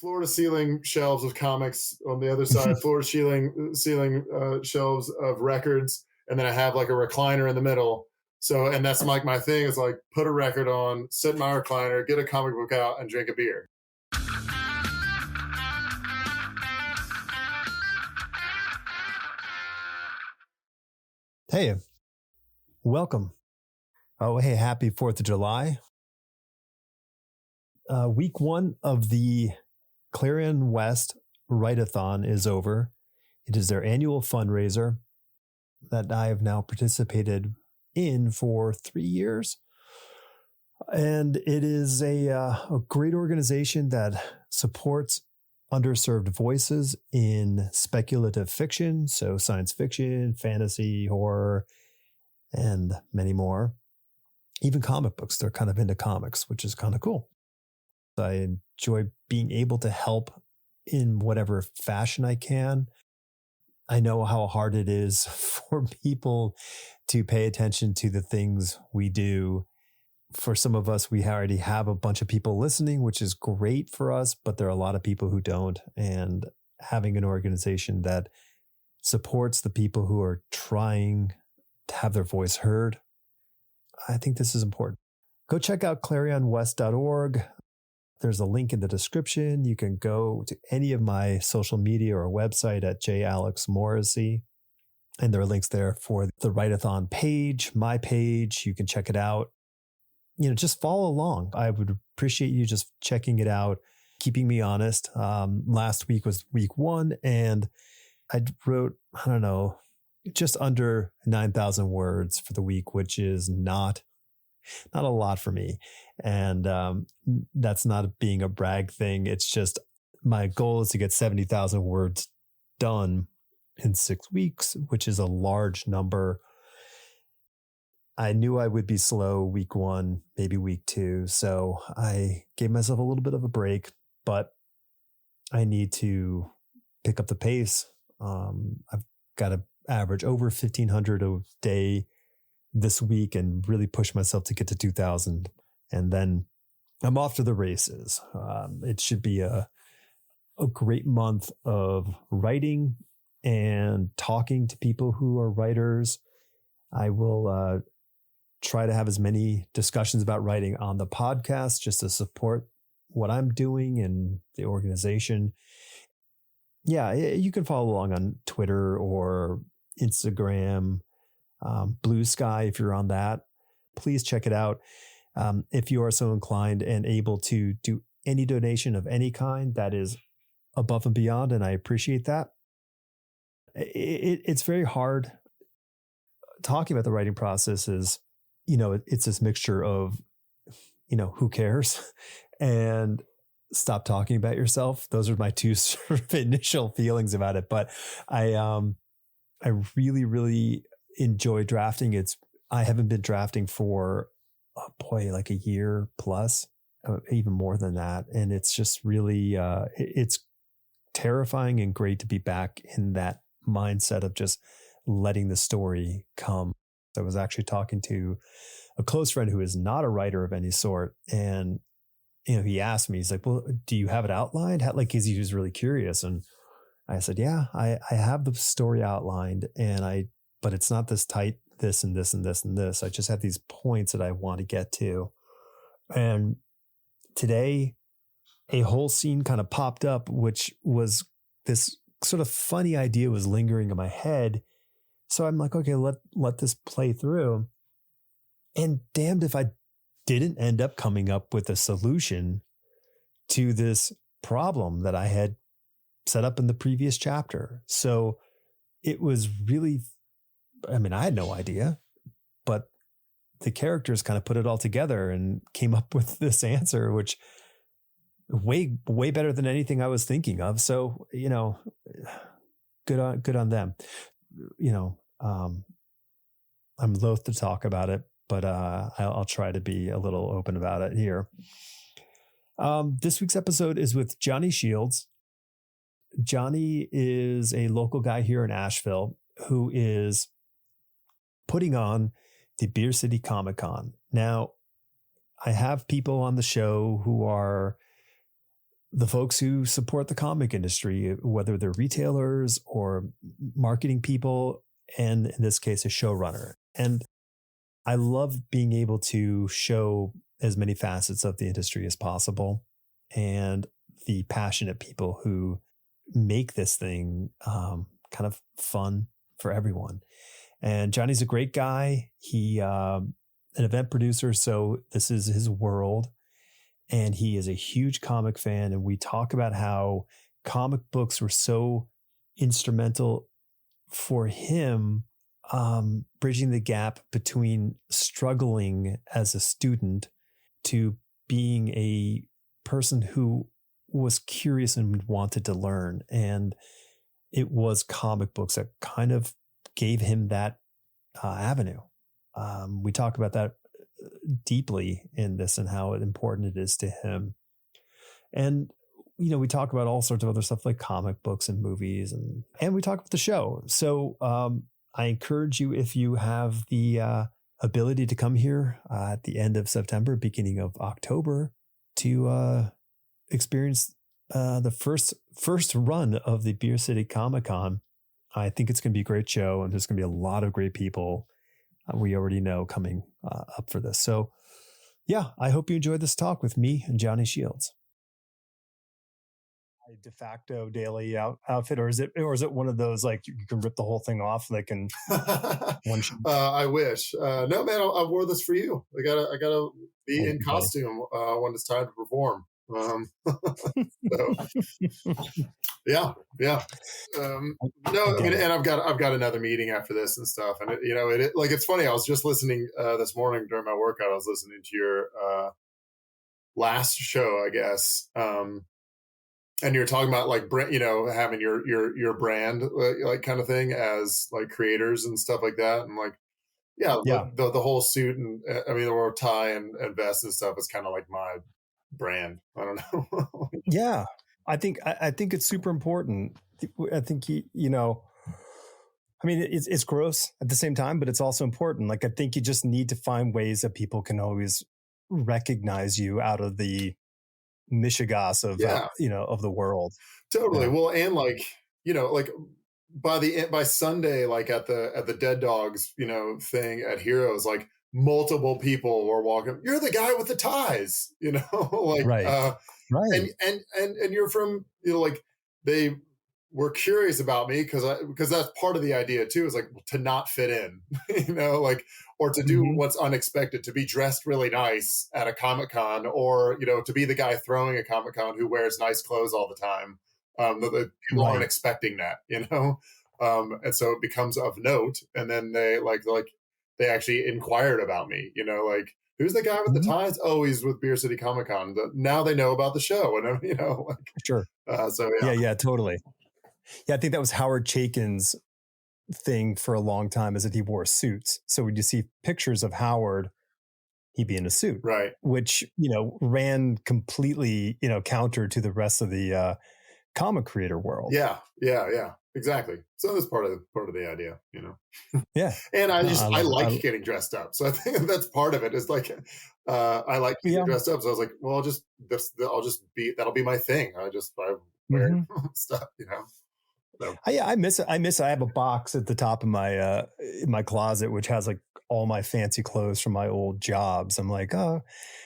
floor to ceiling shelves of comics on the other side, floor to ceiling shelves of records, and then I have like a recliner in the middle. So, and that's like my thing is like put a record on, sit in my recliner, get a comic book out, and drink a beer. Hey, welcome. Oh, hey, happy 4th of July. Week one of the Clarion West Write-a-thon is over. It is their annual fundraiser that I have now participated in for 3 years. And it is a great organization that supports underserved voices in speculative fiction, so science fiction, fantasy, horror, and many more. Even comic books, they're kind of into comics, which is kind of cool. I enjoy being able to help in whatever fashion I can. I know how hard it is for people to pay attention to the things we do. For some of us, we already have a bunch of people listening, which is great for us, but there are a lot of people who don't. And having an organization that supports the people who are trying to have their voice heard, I think this is important. Go check out clarionwest.org. There's a link in the description. You can go to any of my social media or website at jalexmorrissey. And there are links there for the Write-a-thon page, my page. You can check it out. Just follow along. I would appreciate you just checking it out, keeping me honest. Last week was week one, and I wrote, just under 9,000 words for the week, which is not a lot for me. And that's not being a brag thing. It's just my goal is to get 70,000 words done in 6 weeks, which is a large number. I knew I would be slow week one, maybe week two. So I gave myself a little bit of a break, but I need to pick up the pace. I've got to average over 1,500 a day this week and really push myself to get to 2,000. And then I'm off to the races. It should be a great month of writing and talking to people who are writers. I will try to have as many discussions about writing on the podcast just to support what I'm doing and the organization. Yeah, you can follow along on Twitter or Instagram, Blue Sky if you're on that. Please check it out. If you are so inclined and able to do any donation of any kind, that is above and beyond, and I appreciate that. It's very hard. Talking about the writing process is, it's this mixture of, who cares and stop talking about yourself. Those are my two sort of initial feelings about it. But I really, really enjoy drafting. I haven't been drafting for, like a year plus, even more than that. And it's just really, it's terrifying and great to be back in that mindset of just letting the story come. I was actually talking to a close friend who is not a writer of any sort. And, he asked me, he's like, well, do you have it outlined? Cause he was really curious. And I said, yeah, I have the story outlined but it's not this tight, this and this and this and this. I just have these points that I want to get to. And today a whole scene kind of popped up, which was this sort of funny idea was lingering in my head. So I'm like, okay, let this play through. And damned if I didn't end up coming up with a solution to this problem that I had set up in the previous chapter. So it was really, I had no idea, but the characters kind of put it all together and came up with this answer, which way better than anything I was thinking of. So, good on them. I'm loath to talk about it, but I'll try to be a little open about it here. This week's episode is with Johnny Shields. Johnny is a local guy here in Asheville who is putting on the Beer City Comic Con. Now, I have people on the show who are the folks who support the comic industry, whether they're retailers or marketing people, and in this case, a showrunner. And I love being able to show as many facets of the industry as possible and the passionate people who make this thing kind of fun for everyone. And Johnny's a great guy. He an event producer, so this is his world. And he is a huge comic fan. And we talk about how comic books were so instrumental for him, bridging the gap between struggling as a student to being a person who was curious and wanted to learn. And it was comic books that kind of gave him that avenue. We talk about that deeply in this and how important it is to him. And, we talk about all sorts of other stuff like comic books and movies, and we talk about the show. So I encourage you, if you have the ability to come here at the end of September, beginning of October, to experience the first run of the Beer City Comic Con. I think it's going to be a great show, and there's going to be a lot of great people we already know coming up for this. So yeah, I hope you enjoyed this talk with me and Johnny Shields. A de facto daily outfit, or is it one of those like you can rip the whole thing off like in one shoot? I wish. No, man, I wore this for you. I gotta be in costume when it's time to perform. So, yeah. No, I mean, and I've got another meeting after this and stuff, and it's funny. I was just listening this morning during my workout. I was listening to your last show, I guess, and you're talking about like having your brand like kind of thing as like creators and stuff like that, and like the whole suit and the tie and vest and stuff is kind of like my brand. I don't know. Yeah, I think it's super important. I think it's gross at the same time, but it's also important. Like I think you just need to find ways that people can always recognize you out of the mishigas of of the world. Totally. Well, and like by Sunday, like at the Dead Dogs thing at Heroes, like multiple people were walking. You're the guy with the ties, like right. And you're from like they were curious about me because that's part of the idea too, is like to not fit in, like, or to do what's unexpected, to be dressed really nice at a Comic-Con, or to be the guy throwing a Comic-Con who wears nice clothes all the time. The people aren't expecting that, and so it becomes of note. And then they they actually inquired about me, like, who's the guy with the ties? Oh, he's with Beer City Comic Con. Now they know about the show, and sure. So yeah, totally. Yeah, I think that was Howard Chaykin's thing for a long time, is that he wore suits. So when you see pictures of Howard, he'd be in a suit, right? Which ran completely counter to the rest of the comic creator world. Yeah, exactly. So that's part of the idea, Yeah. And I like getting dressed up, so I think that's part of it. Is like I like getting dressed up. So I was like, well, that'll be my thing. I wear stuff, So. I miss it. I have a box at the top of my in my closet, which has like all my fancy clothes from my old jobs. I'm like, oh,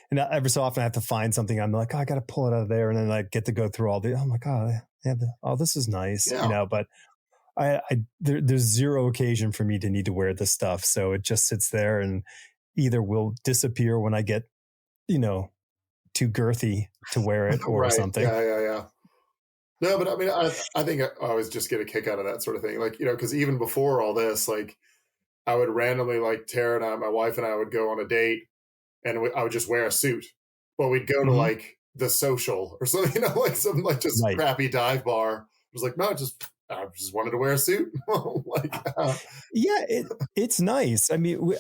and every so often I have to find something. I'm like, oh, I got to pull it out of there, and then I get to go through all the. I'm like, oh, this is nice, But there's zero occasion for me to need to wear this stuff, so it just sits there and either will disappear when I get, too girthy to wear it or something. Yeah. No, but I mean, I think I always just get a kick out of that sort of thing. Like, because even before all this, like, I would randomly, like, Tara and I, my wife and I would go on a date, and I would just wear a suit. But we'd go to, like, the Social or something, like some, like, just crappy dive bar. I was like, no, I just wanted to wear a suit. It's nice. I mean,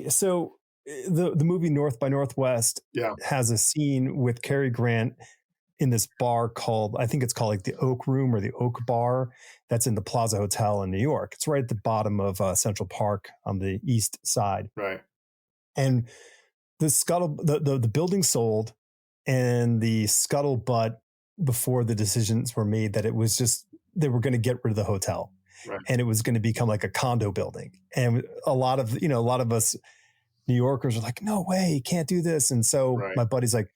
so the movie North by Northwest has a scene with Cary Grant in this bar called, I think it's called like the Oak Room or the Oak Bar, that's in the Plaza Hotel in New York. It's right at the bottom of Central Park on the east side. Right. And the building sold, and the scuttlebutt before the decisions were made that it was just, they were going to get rid of the hotel. Right. And it was going to become like a condo building. And a lot of us New Yorkers are like, no way, you can't do this. And so my buddy's like,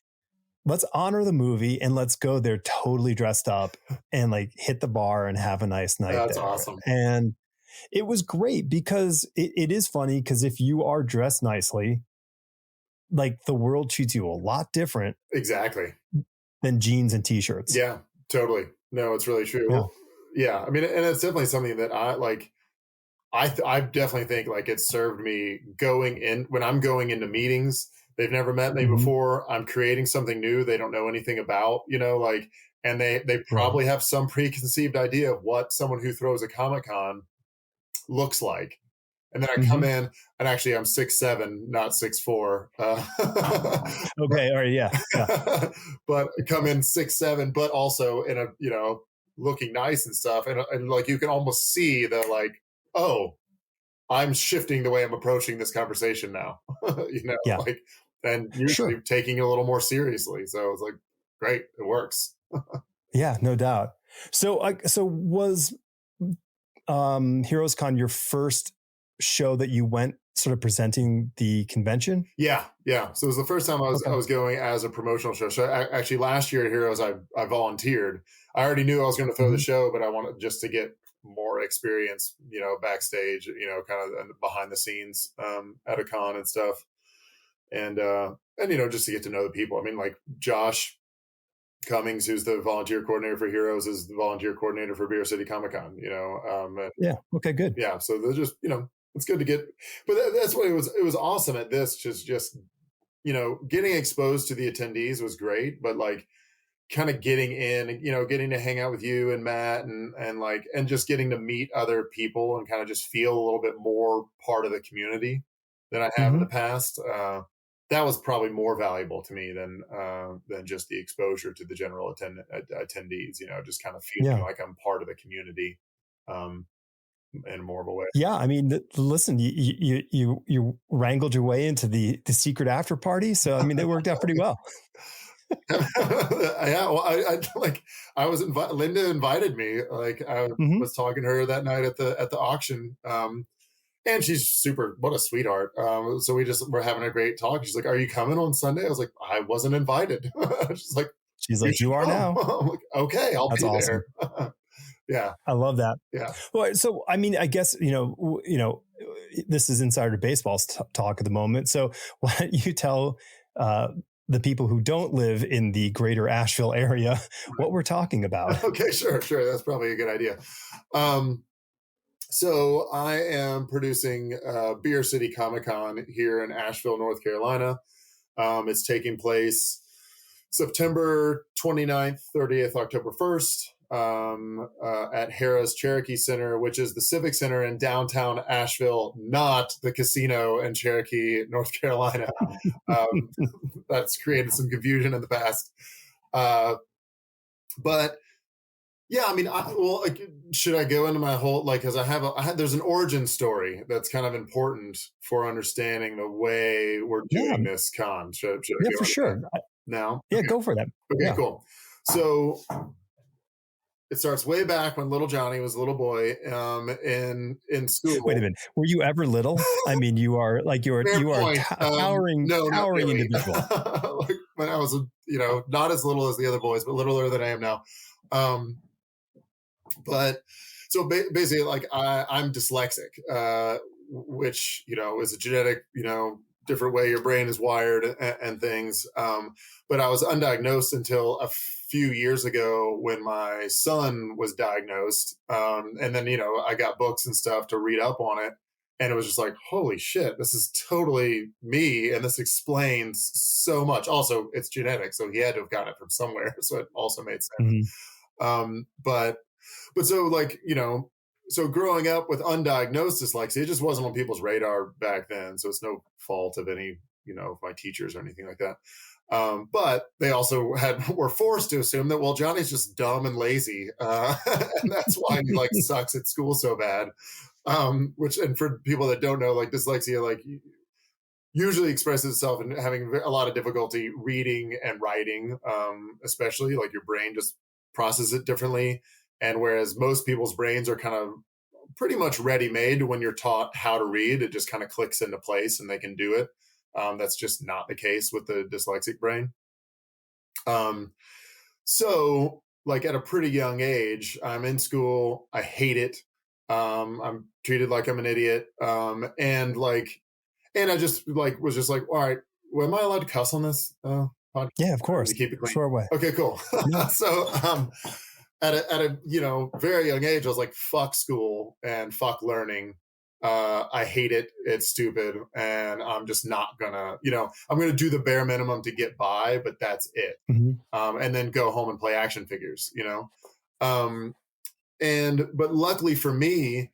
let's honor the movie and let's go there totally dressed up and like hit the bar and have a nice night. That's there. awesome. And it was great because it is funny because if you are dressed nicely, like the world treats you a lot different. Exactly. Than jeans and t-shirts. Yeah, totally. No, it's really true. Yeah. Yeah. I mean, and it's definitely something that I like. I definitely think like it served me when I'm going into meetings. They've never met me before. I'm creating something new they don't know anything about, like, and they probably have some preconceived idea of what someone who throws a Comic-Con looks like. And then I come in, and actually I'm 6'7", not 6'4". Okay, all right, yeah. But come in 6'7", but also in a looking nice and stuff, and like you can almost see the like, oh, I'm shifting the way I'm approaching this conversation now. Like, and usually taking it a little more seriously. So it's like, great, it works. Yeah, no doubt. So was Heroes Con your first show that you went sort of presenting the convention? Yeah. So it was the first time I was going as a promotional show. So actually last year at Heroes, I volunteered. I already knew I was going to throw the show, but I wanted just to get more experience, backstage, kind of behind the scenes at a con and stuff. And just to get to know the people. I mean, like Josh Cummings, who's the volunteer coordinator for Heroes, is the volunteer coordinator for Beer City Comic-Con, yeah. Okay, good. Yeah. So they're just, it's good to get, but that's what it was awesome at this. Just getting exposed to the attendees was great, but like kind of getting in, getting to hang out with you and Matt and just getting to meet other people and kind of just feel a little bit more part of the community than I have in the past. That was probably more valuable to me than just the exposure to the general attendees, just kind of feeling like I'm part of the community. In more of a way. Yeah, I mean, listen, you wrangled your way into the secret after party, so I mean, they worked out pretty well. Yeah, well, I was Linda invited me. Like I was talking to her that night at the auction, and she's what a sweetheart. So we're having a great talk. She's like, "Are you coming on Sunday?" I was like, "I wasn't invited." She's like, "You are now." I'm like, "Okay, I'll be awesome. there." Yeah. I love that. Yeah. Well, so, I mean, I guess, this is insider baseball's talk at the moment. So why don't you tell the people who don't live in the greater Asheville area what we're talking about? Okay, sure. That's probably a good idea. So I am producing Beer City Comic-Con here in Asheville, North Carolina. It's taking place September 29th, 30th, October 1st. At Harrah's Cherokee Center, which is the Civic Center in downtown Asheville, not the casino in Cherokee, North Carolina. That's created some confusion in the past. But yeah, I mean, should I go into my whole, because there's an origin story that's kind of important for understanding the way we're doing this con. Should I go for sure. Now? Yeah, okay. Go for that. Okay, cool. So it starts way back when little Johnny was a little boy in school. Wait a minute. Were you ever little? I mean, you are a towering individual. Like when I was, not as little as the other boys, but littler than I am now. But so basically, like I'm dyslexic, which, is a genetic, different way your brain is wired and things. But I was undiagnosed until a few years ago when my son was diagnosed. And then, I got books and stuff to read up on it. And it was just like, holy shit, this is totally me. And this explains so much. Also, it's genetic. So he had to have gotten it from somewhere. So it also made sense. But so so growing up with undiagnosed dyslexia, it just wasn't on people's radar back then. So it's no fault of any, of my teachers or anything like that. But they also were forced to assume that, well, Johnny's just dumb and lazy. And that's why he sucks at school so bad. And for people that don't know, dyslexia, usually expresses itself in having a lot of difficulty reading and writing, especially like your brain just processes it differently. And whereas most people's brains are kind of pretty much ready made when you're taught how to read, it just kind of clicks into place and they can do it. That's just not the case with the dyslexic brain. Um, so, like at a pretty young age, I'm in school. I hate it. I'm treated like I'm an idiot. And I just like was just like, all right, well, am I allowed to cuss on this podcast? Yeah, of course. To keep it clean. Sure way. Okay, cool. So, at a very young age, I was like, fuck school and fuck learning. I hate it. It's stupid, and I'm just not gonna. I'm gonna do the bare minimum to get by, but that's it. And then go home and play action figures. But luckily for me,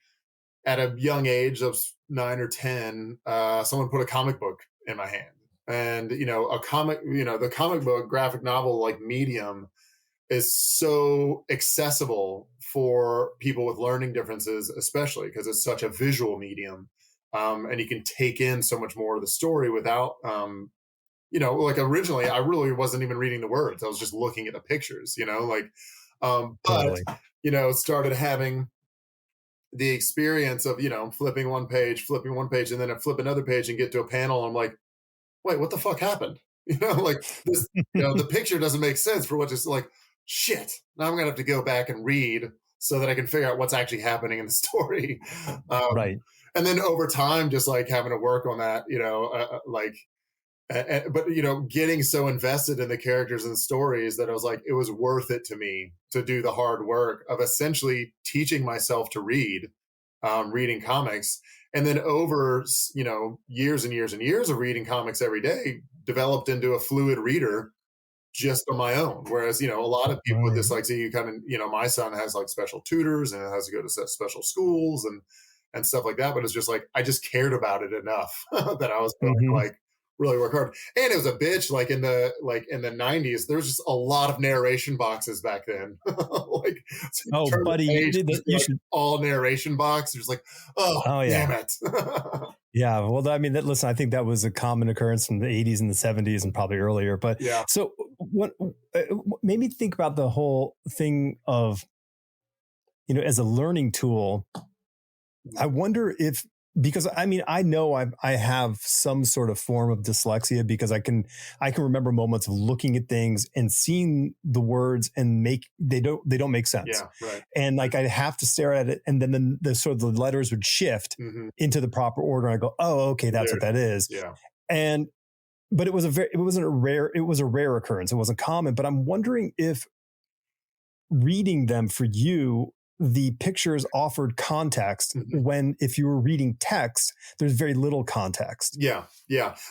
at a young age of 9 or 10, someone put a comic book in my hand, and the comic book graphic novel like medium is so accessible for people with learning differences, especially because it's such a visual medium. And you can take in so much more of the story without, like originally I really wasn't even reading the words. I was just looking at the pictures, Totally. Started having the experience of, flipping one page, and then I flip another page and get to a panel. And I'm like, wait, what the fuck happened? Like this, the picture doesn't make sense for what just like, shit, now I'm going to have to go back and read so that I can figure out what's actually happening in the story. Right. And then over time, just like having to work on that, but getting so invested in the characters and the stories that I was like, it was worth it to me to do the hard work of essentially teaching myself to read, reading comics. And then over, years and years and years of reading comics every day, developed into a fluid reader just on my own. Whereas, a lot of people with dyslexia, you kind of, my son has like special tutors and has to go to special schools and stuff like that. But it's just like, I just cared about it enough that I was going to like really work hard. And it was a bitch. Like in the 90s, there was just a lot of narration boxes back then. Buddy, you should all narration box. You're just like, damn it. Yeah. Well, I mean, listen, I think that was a common occurrence in the 80s and the 70s and probably earlier. But yeah. So what made me think about the whole thing of, as a learning tool, I wonder if, because I mean, I know I have some sort of form of dyslexia because I can remember moments of looking at things and seeing the words and they don't make sense. Yeah, right. And like I have to stare at it, and then the sort of the letters would shift into the proper order, and I go, oh, okay, that's what that is. Yeah. But it was a rare occurrence. It wasn't common. But I'm wondering if reading them for you, the pictures offered context when if you were reading text, there's very little context. Yeah.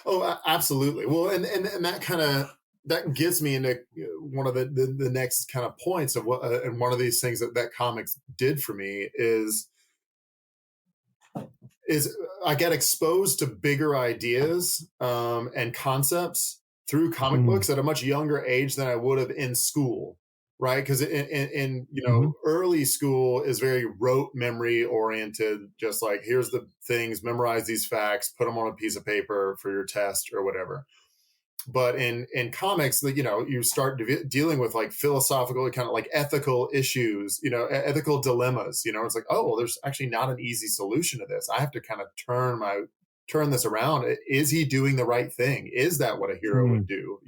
Oh, absolutely. Well, and that gets me into one of the next kind of points of what, and one of these things that comics did for me is I get exposed to bigger ideas and concepts through comic books at a much younger age than I would have in school. Right. Because in early school is very rote memory oriented, just like, here's the things, memorize these facts, put them on a piece of paper for your test or whatever. But in comics, you start dealing with like philosophical, kind of like ethical issues, ethical dilemmas. It's like, oh, well, there's actually not an easy solution to this. I have to kind of turn this around. Is he doing the right thing? Is that what a hero would do?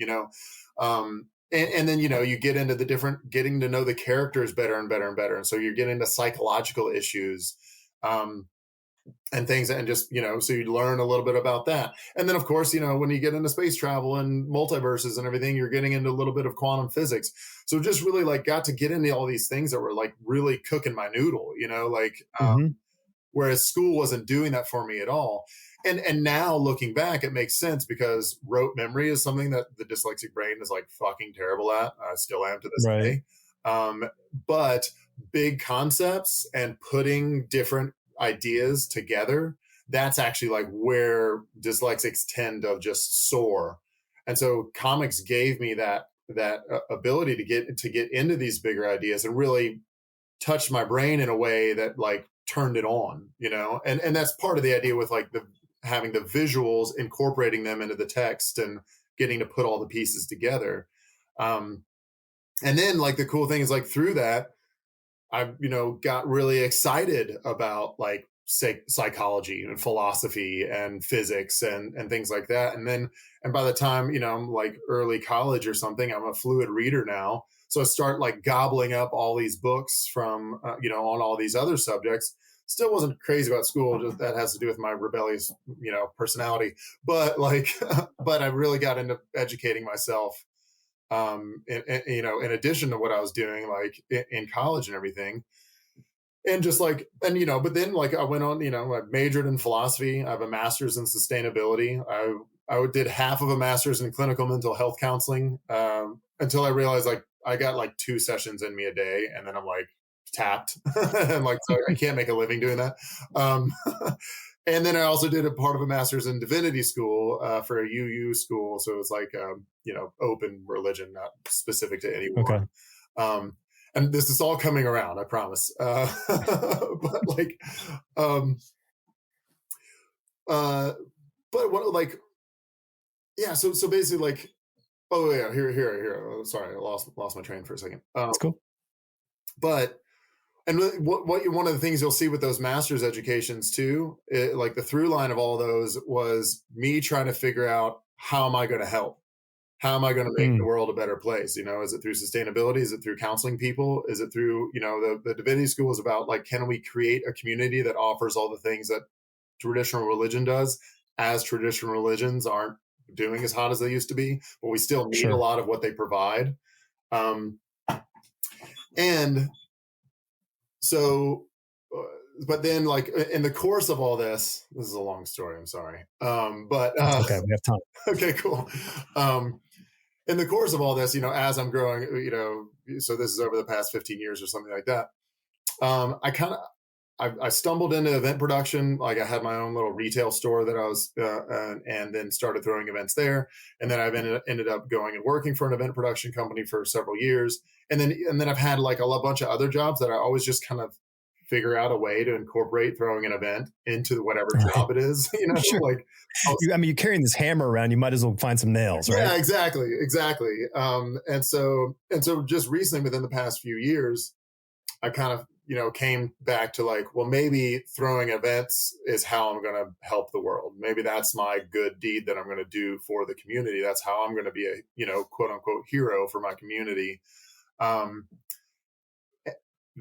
And then, you get into getting to know the characters better and better and better. And so you're getting into psychological issues and things, and just, so you learn a little bit about that. And then, of course, when you get into space travel and multiverses and everything, you're getting into a little bit of quantum physics. So just really like got to get into all these things that were like really cooking my noodle, whereas school wasn't doing that for me at all. And now looking back, it makes sense because rote memory is something that the dyslexic brain is like fucking terrible at. I still am to this day. But big concepts and putting different ideas together, that's actually like where dyslexics tend to just soar. And so comics gave me that ability to get into these bigger ideas and really touch my brain in a way that like turned it on, and that's part of the idea with like having the visuals, incorporating them into the text and getting to put all the pieces together. And then like the cool thing is like through that, I, got really excited about like psychology and philosophy and physics and things like that. And by the time, I'm like early college or something, I'm a fluid reader now. So I start like gobbling up all these books from, on all these other subjects. Still wasn't crazy about school. Just that has to do with my rebellious, personality. But like, but I really got into educating myself, in addition to what I was doing, like in college and everything. And just like, but then like I went on, I majored in philosophy. I have a master's in sustainability. I did half of a master's in clinical mental health counseling, until I realized like I got like 2 sessions in me a day, and then I'm like tapped, and like so I can't make a living doing that. And then I also did a part of a master's in divinity school, for a UU school, so it's like open religion, not specific to anyone. Okay. And this is all coming around, I promise. But like, but what like, yeah. So basically, like, oh yeah, here. Oh, sorry, I lost my train for a second. That's cool. But and one of the things you'll see with those master's educations too, like the through line of all those was me trying to figure out how am I going to help. How am I going to make the world a better place? Is it through sustainability? Is it through counseling people? Is it through, the divinity school is about like, can we create a community that offers all the things that traditional religion does, as traditional religions aren't doing as hot as they used to be, but we still need a lot of what they provide. And so, but then like in the course of all this is a long story. I'm sorry. But okay, we have time. Okay, cool. In the course of all this, as I'm growing, so this is over the past 15 years or something like that. I stumbled into event production. Like I had my own little retail store that I was, and then started throwing events there. And then I've ended up going and working for an event production company for several years. And then I've had like a bunch of other jobs that I always just kind of figure out a way to incorporate throwing an event into whatever job it is, Sure. Like, you're carrying this hammer around, you might as well find some nails, right? Yeah, exactly. And so just recently within the past few years, I kind of, came back to like, well, maybe throwing events is how I'm going to help the world. Maybe that's my good deed that I'm going to do for the community. That's how I'm going to be a, quote unquote hero for my community.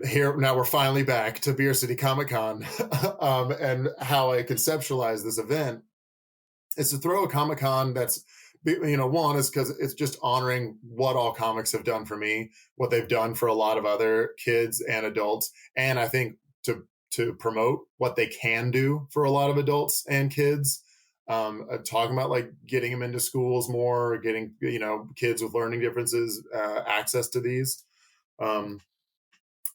Here now we're finally back to Beer City Comic Con, and how I conceptualize this event is to throw a Comic Con that's, one is because it's just honoring what all comics have done for me, what they've done for a lot of other kids and adults, and I think to promote what they can do for a lot of adults and kids. Talking about like getting them into schools more, getting kids with learning differences access to these.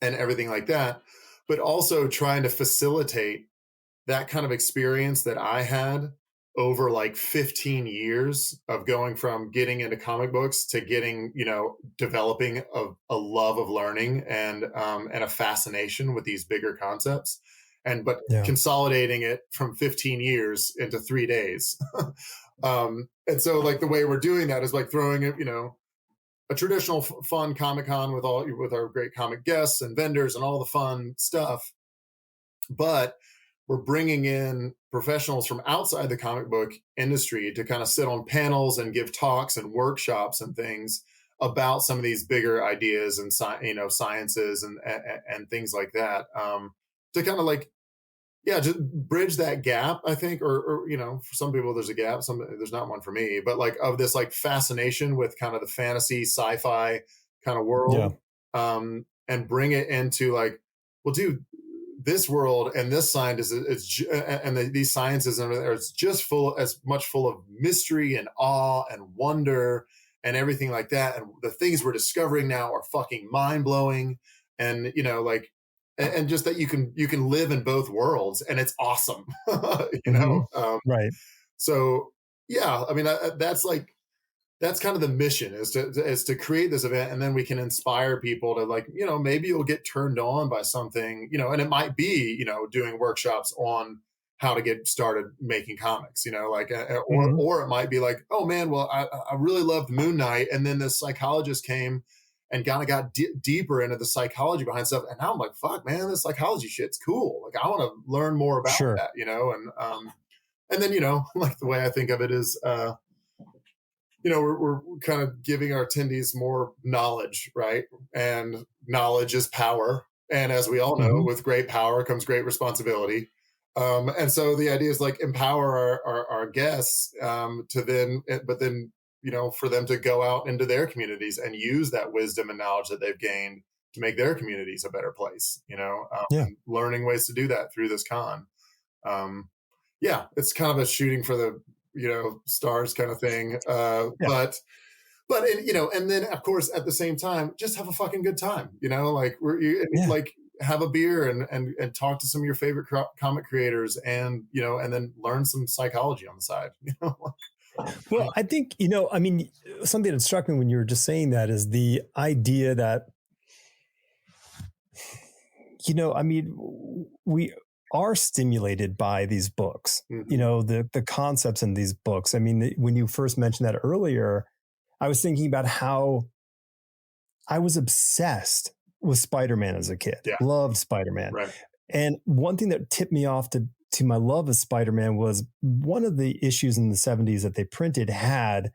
And everything like that, but also trying to facilitate that kind of experience that I had over like 15 years of going from getting into comic books to getting, developing a love of learning and a fascination with these bigger concepts, but consolidating it from 15 years into 3 days. And so like the way we're doing that is like throwing it, a traditional fun Comic-Con with our great comic guests and vendors and all the fun stuff. But we're bringing in professionals from outside the comic book industry to kind of sit on panels and give talks and workshops and things about some of these bigger ideas and sciences and things like that, to kind of like, just bridge that gap, I think, or for some people there's a gap, there's not one for me, but like of this like fascination with kind of the fantasy sci-fi kind of world, and bring it into like, well, dude, this world and this science these sciences are just as much full of mystery and awe and wonder and everything like that, and the things we're discovering now are fucking mind-blowing, and like. And just that you can live in both worlds, and it's awesome, right? So yeah, I mean that's kind of the mission is to create this event, and then we can inspire people to like maybe you'll get turned on by something, and it might be doing workshops on how to get started making comics, like, Mhm. or it might be like, oh man, well, I really loved Moon Knight, and then this psychologist came and kind of got deeper into the psychology behind stuff, and now I'm like, fuck, man, this psychology shit's cool. Like, I want to learn more about Sure. that, and then like the way I think of it is, we're kind of giving our attendees more knowledge, right? And knowledge is power. And as we all know, Mhm. with great power comes great responsibility. And so the idea is like empower our guests to then, but then, for them to go out into their communities and use that wisdom and knowledge that they've gained to make their communities a better place, Yeah. learning ways to do that through this con. Yeah, it's kind of a shooting for the stars kind of thing. Yeah. But and then of course at the same time, just have a fucking good time. Like Yeah. like have a beer and talk to some of your favorite comic creators, and and then learn some psychology on the side. Well, I think, I mean, something that struck me when you were just saying that is the idea that, I mean, we are stimulated by these books, Mhm. the concepts in these books. I mean, when you first mentioned that earlier, I was thinking about how I was obsessed with Spider-Man as a kid, Yeah. loved Spider-Man. Right. And one thing that tipped me off to my love of Spider-Man was one of the issues in the 70s that they printed had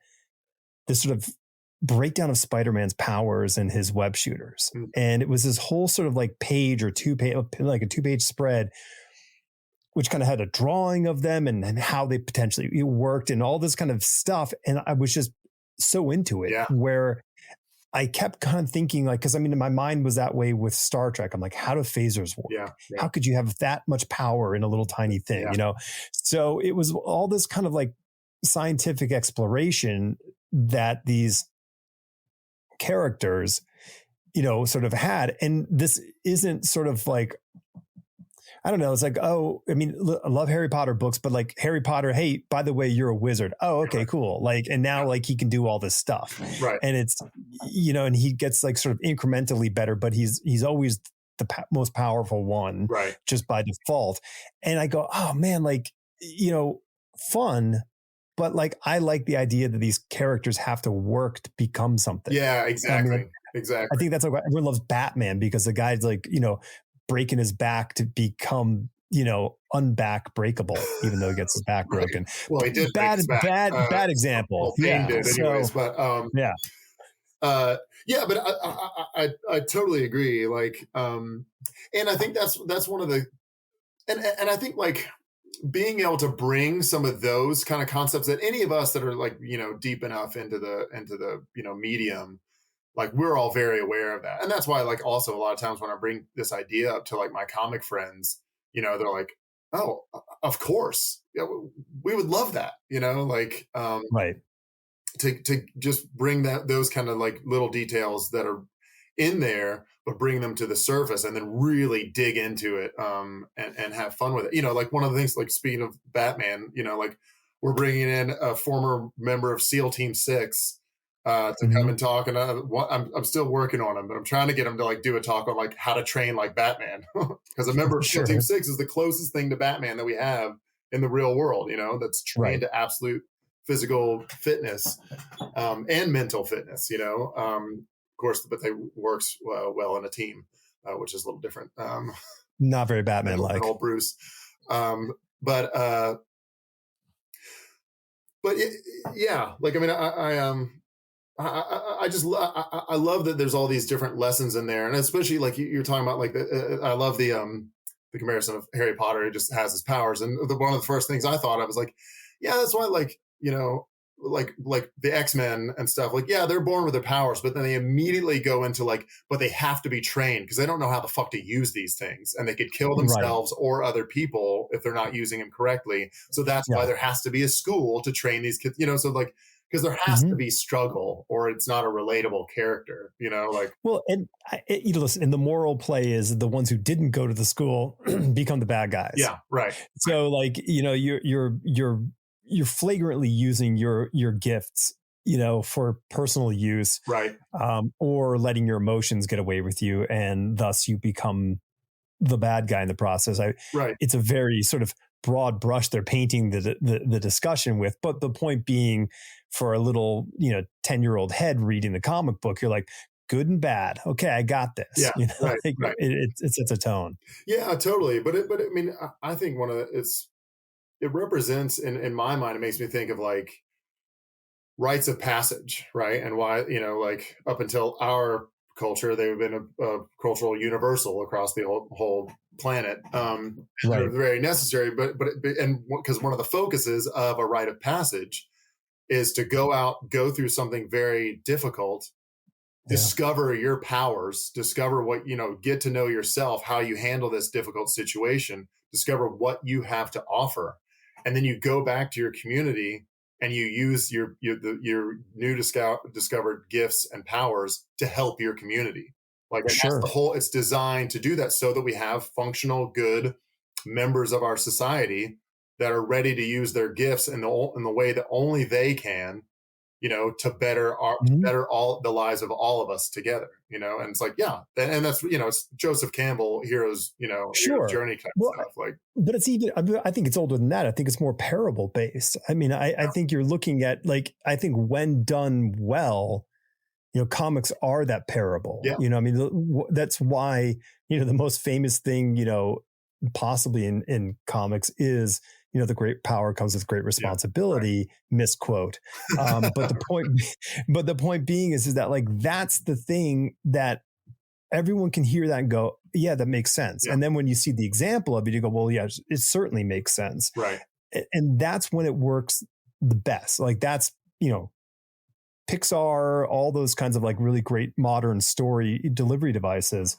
this sort of breakdown of Spider-Man's powers and his web shooters. Mhm. And it was this whole sort of like page or like a 2-page spread, which kind of had a drawing of them and how they potentially worked and all this kind of stuff. And I was just so into it, Yeah. where I kept kind of thinking, like, because I mean, my mind was that way with Star Trek. I'm like, how do phasers work? Yeah. How could you have that much power in a little tiny thing, Yeah. So it was all this kind of like scientific exploration that these characters, sort of had. And this isn't sort of like, I don't know. It's like, oh, I mean, I love Harry Potter books, but like Harry Potter, hey, by the way, you're a wizard. Oh, okay, Right. cool. Like, and now like he can do all this stuff, Right. and it's, and he gets like sort of incrementally better, but he's always the most powerful one, Right. just by default. And I go, oh man, like, fun, but like I like the idea that these characters have to work to become something. Yeah. Exactly. I mean, exactly. I think that's like everyone loves Batman, because the guy's like, breaking his back to become, unback breakable, even though he gets his back Right. broken. Well, he did break Bad, his back. bad example. Well, Bane Yeah. did anyways, but Yeah. yeah, but I totally agree. Like, and I think that's one of the, and I think like being able to bring some of those kind of concepts that any of us that are like deep enough into the medium, like we're all very aware of that, and that's why like also a lot of times when I bring this idea up to like my comic friends, they're like, oh, of course, yeah, we would love that, like Right. to just bring those kind of like little details that are in there, but bring them to the surface and then really dig into it, and have fun with it. Like one of the things, like speaking of Batman, like we're bringing in a former member of SEAL Team 6 to come and talk, and I'm still working on him, but I'm trying to get him to like do a talk on like how to train like Batman, because a member of SEAL Team 6 is the closest thing to Batman that we have in the real world, that's trained to absolute physical fitness, and mental fitness, of course, but they works well in a team, which is a little different. Not very Batman like. Old Bruce, but yeah, like I mean, I just I love that there's all these different lessons in there, and especially like you're talking about like I love the comparison of Harry Potter. He just has his powers, and one of the first things I thought of was like, yeah, that's why like like the X-Men and stuff, like yeah, they're born with their powers, but then they immediately go into like, but they have to be trained because they don't know how the fuck to use these things, and they could kill themselves or other people if they're not using them correctly. So that's why there has to be a school to train these kids, so like, because there has to be struggle or it's not a relatable character, like. Well, and listen, and the moral play is the ones who didn't go to the school become the bad guys. Yeah, right. So like, you're flagrantly using your gifts, for personal use, right? Or letting your emotions get away with you, and thus you become the bad guy in the process. Right. It's a very sort of broad brush they're painting the discussion with. But the point being, for a little, 10-year-old head reading the comic book, you're like, good and bad. Okay, I got this. Yeah, right, like right. It sets a tone. Yeah, totally. But I mean, I think it represents in my mind, it makes me think of like rites of passage, right? And why, like up until our culture, they've been a cultural universal across the whole planet. Right. They're very necessary, but because one of the focuses of a rite of passage is to go through something very difficult, discover your powers, discover what, get to know yourself, how you handle this difficult situation, discover what you have to offer. And then you go back to your community and you use your new discovered gifts and powers to help your community. Like, sure. That's it's designed to do that so that we have functional, good members of our society that are ready to use their gifts in the way that only they can, to better all the lives of all of us together, and it's like, yeah. And that's, it's Joseph Campbell, hero's journey kind of stuff. Like, but it's even, I think it's older than that. I think it's more parable based. I mean, I think you're looking at, like, I think when done well, comics are that parable. Yeah. I mean, that's why, the most famous thing, possibly in comics is, the great power comes with great responsibility, misquote. But the point being is that, like, that's the thing that everyone can hear that and go, yeah, that makes sense. Yeah. And then when you see the example of it, you go, well, yeah, it certainly makes sense. Right. And that's when it works the best. Like, that's, Pixar, all those kinds of like really great modern story delivery devices.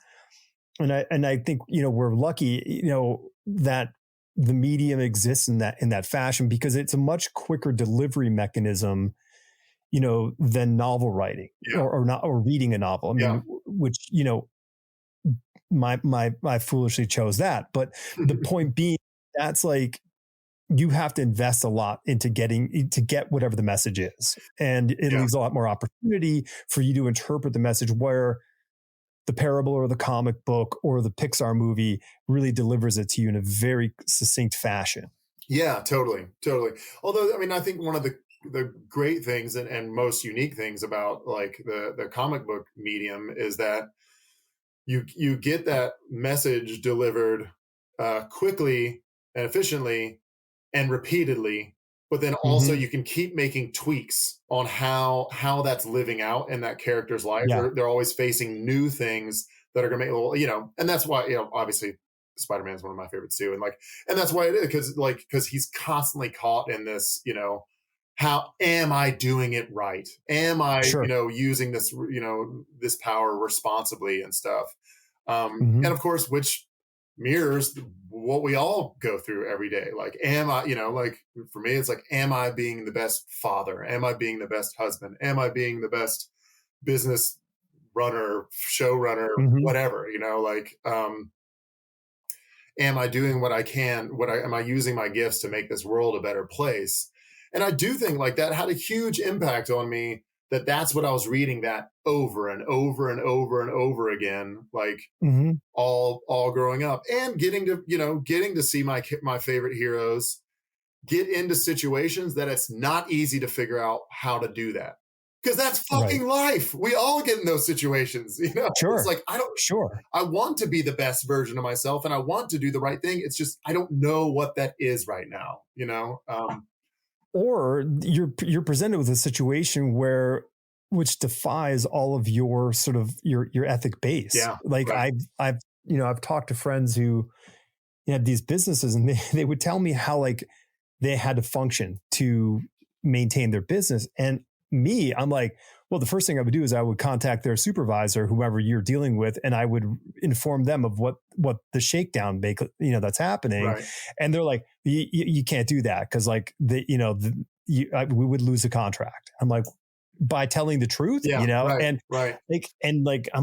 And I think, we're lucky, that the medium exists in that fashion, because it's a much quicker delivery mechanism, than novel writing or reading a novel. I mean, which, I foolishly chose that. But the point being, that's like, you have to invest a lot into get whatever the message is. And it leaves a lot more opportunity for you to interpret the message, where the parable or the comic book or the Pixar movie really delivers it to you in a very succinct fashion. Yeah, totally. Although, I mean, I think one of the great things and most unique things about like the comic book medium is that you get that message delivered quickly and efficiently and repeatedly, but then also you can keep making tweaks on how that's living out in that character's life. Yeah. They're always facing new things that are going to make a little, and that's why, obviously Spider-Man is one of my favorites too. And that's why it is, because he's constantly caught in this, how am I doing it right? Am I, using this, this power responsibly and stuff. And of course, which mirrors what we all go through every day. Like, am I, like for me, it's like, am I being the best father? Am I being the best husband? Am I being the best business runner, showrunner, whatever, am I doing what I can? Am I using my gifts to make this world a better place? And I do think like that had a huge impact on me, that's what I was reading that over and over and over and over again, like all growing up, and getting to see my favorite heroes get into situations that it's not easy to figure out how to do that. Because that's fucking life. We all get in those situations, Sure. It's like, I want to be the best version of myself and I want to do the right thing. It's just, I don't know what that is right now, or you're presented with a situation which defies all of your sort of your ethic base. Yeah. Like I've talked to friends who had these businesses, and they would tell me how like they had to function to maintain their business. And me, I'm like, well, the first thing I would do is I would contact their supervisor, whoever you're dealing with, and I would inform them of what the shakedown that's happening. Right. And they're like, you can't do that, because like we would lose a contract. I'm like, by telling the truth, and I'm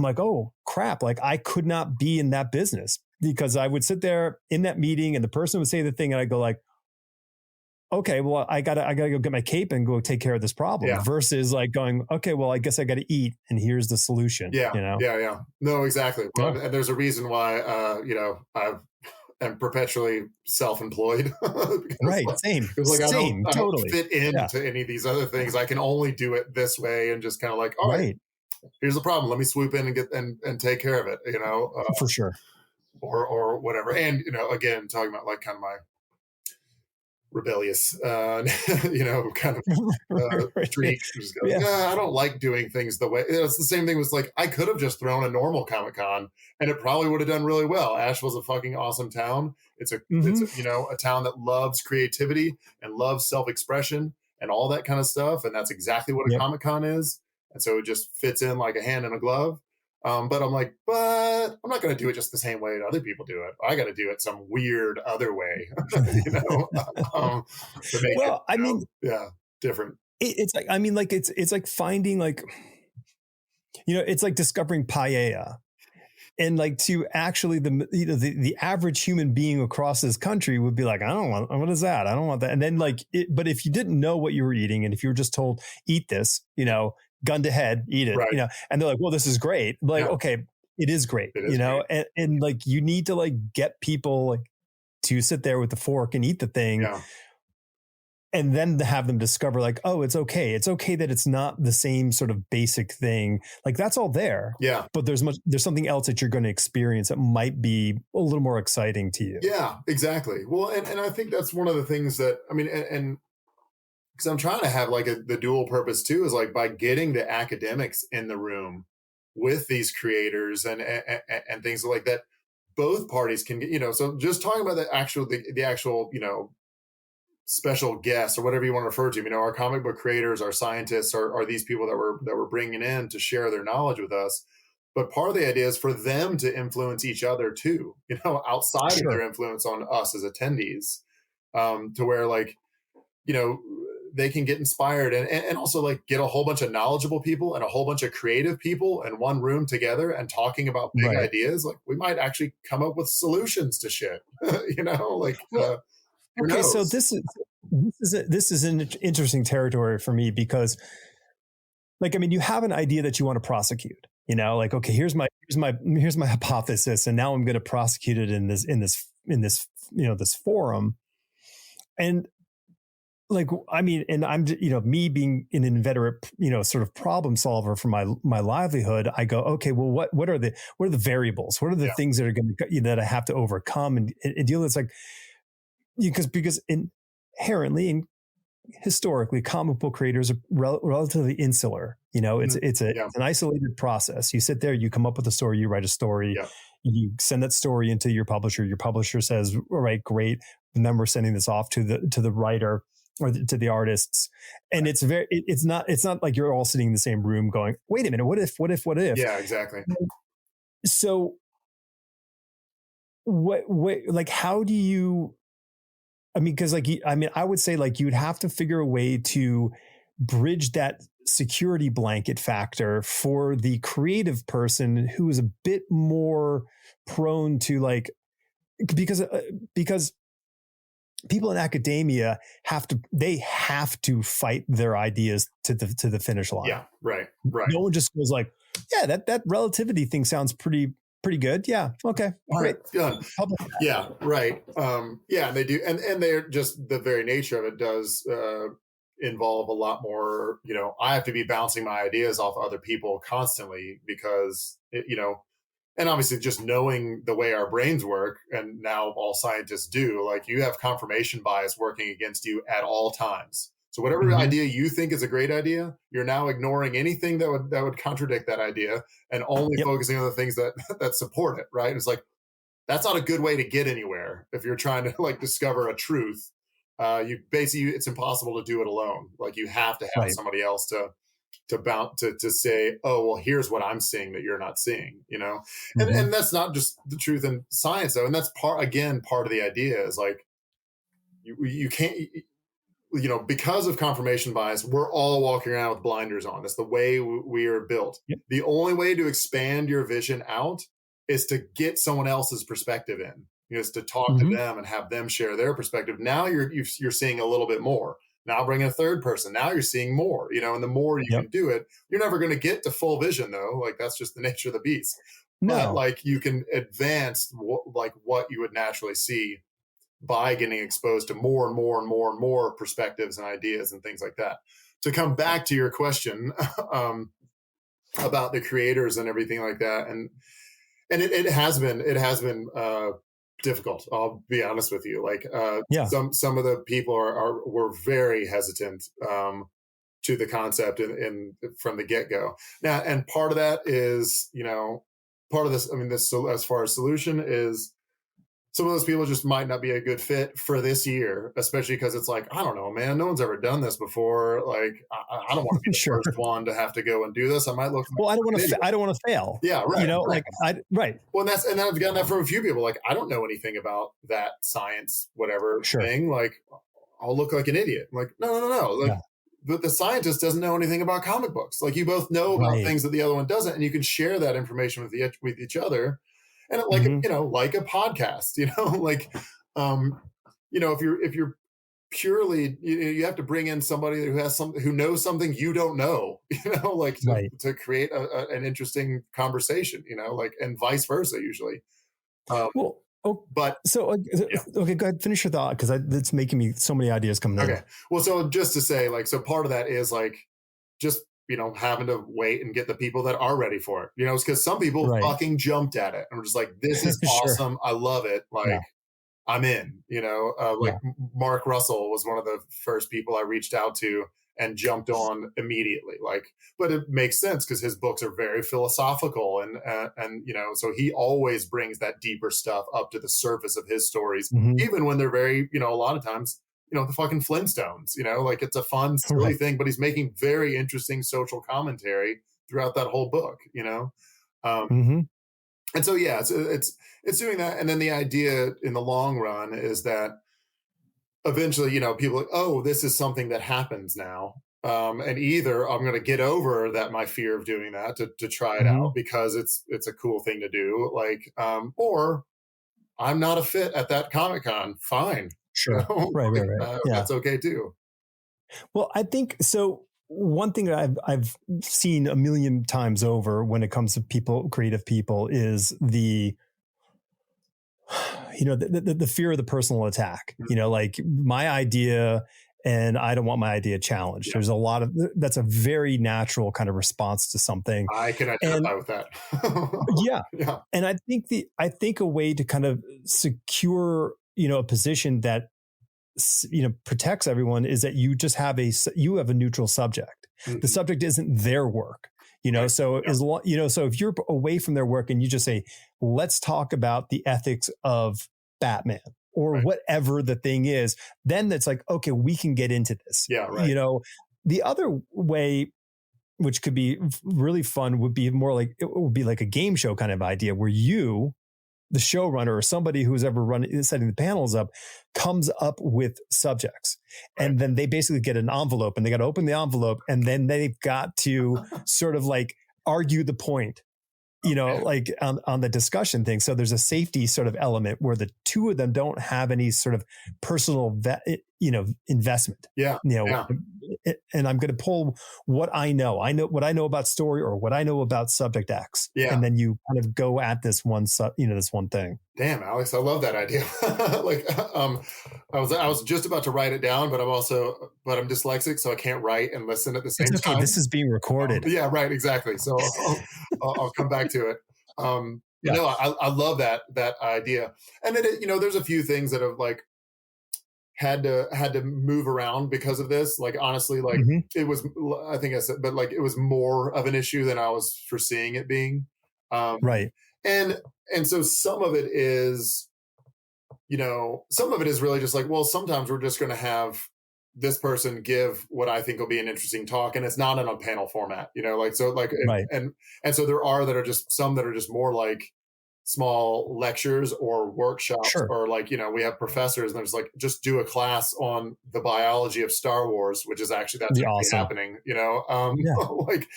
like, oh crap, like I could not be in that business, because I would sit there in that meeting and the person would say the thing and I'd go like, okay, well, I gotta go get my cape and go take care of this problem, versus like going, okay, well, I guess I got to eat and here's the solution. Yeah. No, exactly. Well, and there's a reason why, am perpetually self-employed Right. like, Same. I don't Totally. fit Yeah. into any of these other things. I can only do it this way, and just kind of like, all right, Right. here's the problem. Let me swoop in and and take care of it, For sure. or whatever. And again, talking about like kind of my rebellious, kind of streak. Just go, Yeah. nah, I don't like doing things the way. It's the same thing was like I could have just thrown a normal Comic Con and it probably would have done really well. Asheville's a fucking awesome town. It's a town that loves creativity and loves self expression and all that kind of stuff. And that's exactly what a Yep. Comic Con is. And so it just fits in like a hand in a glove. But I'm like, but I'm not going to do it just the same way that other people do it. I got to do it some weird other way, to make Well, I mean, different. it's like, I mean, like it's like finding like, it's like discovering paella. And like to actually the average human being across this country would be like, I don't want, what is that? I don't want that. And then but if you didn't know what you were eating, and if you were just told, eat this, gun to head, eat it, Right. and they're like, well, this is great. Like, Yeah. okay, it is great, It is great. and like you need to like get people like to sit there with the fork and eat the thing. Yeah. And then to have them discover like, oh, it's okay. It's okay that it's not the same sort of basic thing. Like that's all there. Yeah. But there's something else that you're going to experience that might be a little more exciting to you. Yeah, exactly. Well, and I think that's one of the things that, I mean, and because I'm trying to have like the dual purpose too, is like by getting the academics in the room with these creators and things like that, both parties can get, so just talking about the actual, special guests or whatever you want to refer to, our comic book creators, our scientists are these people that we're bringing in to share their knowledge with us. But part of the idea is for them to influence each other too, outside of their influence on us as attendees, to where like, they can get inspired and also like get a whole bunch of knowledgeable people and a whole bunch of creative people in one room together and talking about big ideas. Like we might actually come up with solutions to shit, okay, so this is an interesting territory for me because, like, I mean, you have an idea that you want to prosecute. Like, okay, here's my hypothesis, and now I'm going to prosecute it in this forum, and like, I mean, and I'm me being an inveterate sort of problem solver for my livelihood. I go, okay, well, what are the variables? What are the things that are going to that I have to overcome and deal with? It's like. Because inherently and historically, comic book creators are relatively insular. It's an isolated process. You sit there, you come up with a story, you write a story, you send that story into your publisher. Your publisher says, "All right, great." And then we're sending this off to the writer or to the artists, and it's not like you're all sitting in the same room going, "Wait a minute, what if?" Yeah, exactly. So, what like how do you? I mean, because I would say like you'd have to figure a way to bridge that security blanket factor for the creative person who is a bit more prone to like, because people in academia have to fight their ideas to the finish line. Yeah, right. No one just goes like, yeah, that relativity thing sounds pretty good. Yeah. Okay. Great. Good. Yeah. Right. Yeah. They do. And they're just the very nature of it does involve a lot more, I have to be bouncing my ideas off other people constantly because, and obviously just knowing the way our brains work, and now all scientists do, like you have confirmation bias working against you at all times. So whatever idea you think is a great idea, you're now ignoring anything that would contradict that idea and only focusing on the things that support it. Right? It's like that's not a good way to get anywhere if you're trying to like discover a truth. It's impossible to do it alone. Like you have to have somebody else to say, oh well, here's what I'm seeing that you're not seeing. And that's not just the truth in science though, and that's part of the idea is like you can't. Because of confirmation bias, we're all walking around with blinders on. That's the way we are built. Yep. The only way to expand your vision out is to get someone else's perspective in. Is to talk to them and have them share their perspective. Now you're seeing a little bit more. Now bring a third person. Now you're seeing more. And the more you can do it, you're never going to get to full vision though. Like that's just the nature of the beast. but No. like you can advance like what you would naturally see by getting exposed to more and more and more and more perspectives and ideas and things like that. To come back to your question about the creators and everything like that, and it has been difficult. I'll be honest with you. Like some of the people were very hesitant to the concept in from the get go. Now, and part of that is, part of this. I mean, this, so as far as solution is, some of those people just might not be a good fit for this year, especially because it's like, I don't know, man, no one's ever done this before. Like, I don't want to be the Sure. first one to have to go and do this. I might look. Well, I don't want to fail. Yeah, right. Right. Well, and I've gotten that from a few people. Like, I don't know anything about that science, whatever thing. Like, I'll look like an idiot. I'm like, no. Like, the scientist doesn't know anything about comic books. Like, you both know about things that the other one doesn't, and you can share that information with each other. And like, like a podcast, like, if you're purely, you have to bring in somebody who knows something you don't know, like to create an interesting conversation, like, and vice versa usually. But so okay, go ahead, finish your thought, because it's making me so many ideas coming in. Okay, well, so just to say, like, so part of that is like just having to wait and get the people that are ready for it, because some people fucking jumped at it and were just like, this is awesome. I love it. Like, I'm in, like Mark Russell was one of the first people I reached out to and jumped on immediately. Like, but it makes sense because his books are very philosophical and so he always brings that deeper stuff up to the surface of his stories, even when they're very, a lot of times, the fucking Flintstones, like, it's a fun, silly thing, but he's making very interesting social commentary throughout that whole book, and so, it's doing that. And then the idea in the long run is that eventually, people are like, oh, this is something that happens now. And either I'm going to get over my fear of doing that to try it out because it's a cool thing to do. Like, or I'm not a fit at that Comic-Con. Fine. Sure. Right. That's okay too. Well, I think so. One thing that I've seen a million times over when it comes to creative people, is the fear of the personal attack. Like, my idea, and I don't want my idea challenged. There's a lot of that's a very natural kind of response to something. I can identify with that. Yeah. And I think a way to kind of secure a position that protects everyone is that you just have a neutral subject. The subject isn't their work, so so if you're away from their work and you just say, let's talk about the ethics of Batman or whatever the thing is, then it's like, okay, we can get into this. The other way, which could be really fun, would be more like, it would be like a game show kind of idea where you, the showrunner, or somebody who's ever setting the panels up, comes up with subjects. And then they basically get an envelope and they got to open the envelope, and then they've got to sort of like argue the point, like on the discussion thing. So there's a safety sort of element where the two of them don't have any sort of personal, investment. And I'm going to pull what I know. I know what I know about story or what I know about subject X. And then you kind of go at this one, this one thing. Damn, Alex, I love that idea. Like, I was just about to write it down, but I'm dyslexic, so I can't write and listen at the same time. This is being recorded. Yeah, right. Exactly. So I'll come back to it. I love that idea. And then, there's a few things that have like had to move around because of this. Like, honestly, like it was, I think I said, but like, it was more of an issue than I was foreseeing it being. And so some of it is really just like, well, sometimes we're just going to have this person give what I think will be an interesting talk, and it's not in a panel format, like, so like, and so there are that are just some that are just more like small lectures or workshops, or like, we have professors and there's like, just do a class on the biology of Star Wars, which is actually, that's awesome. Happening, like,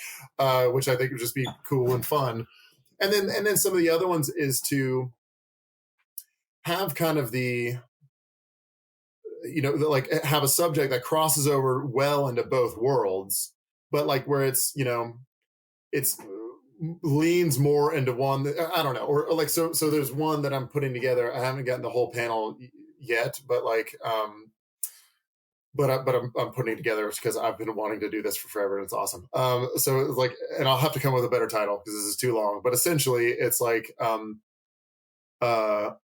which I think would just be cool and fun. And then some of the other ones is to have kind of the, like, have a subject that crosses over well into both worlds, but like where it's, it's leans more into one that, I don't know, or like, so there's one that I'm putting together. I haven't gotten the whole panel yet, but like, but I'm putting it together because I've been wanting to do this for forever, and it's awesome. So it's like, and I'll have to come up with a better title because this is too long. But essentially, it's like, uh, oh,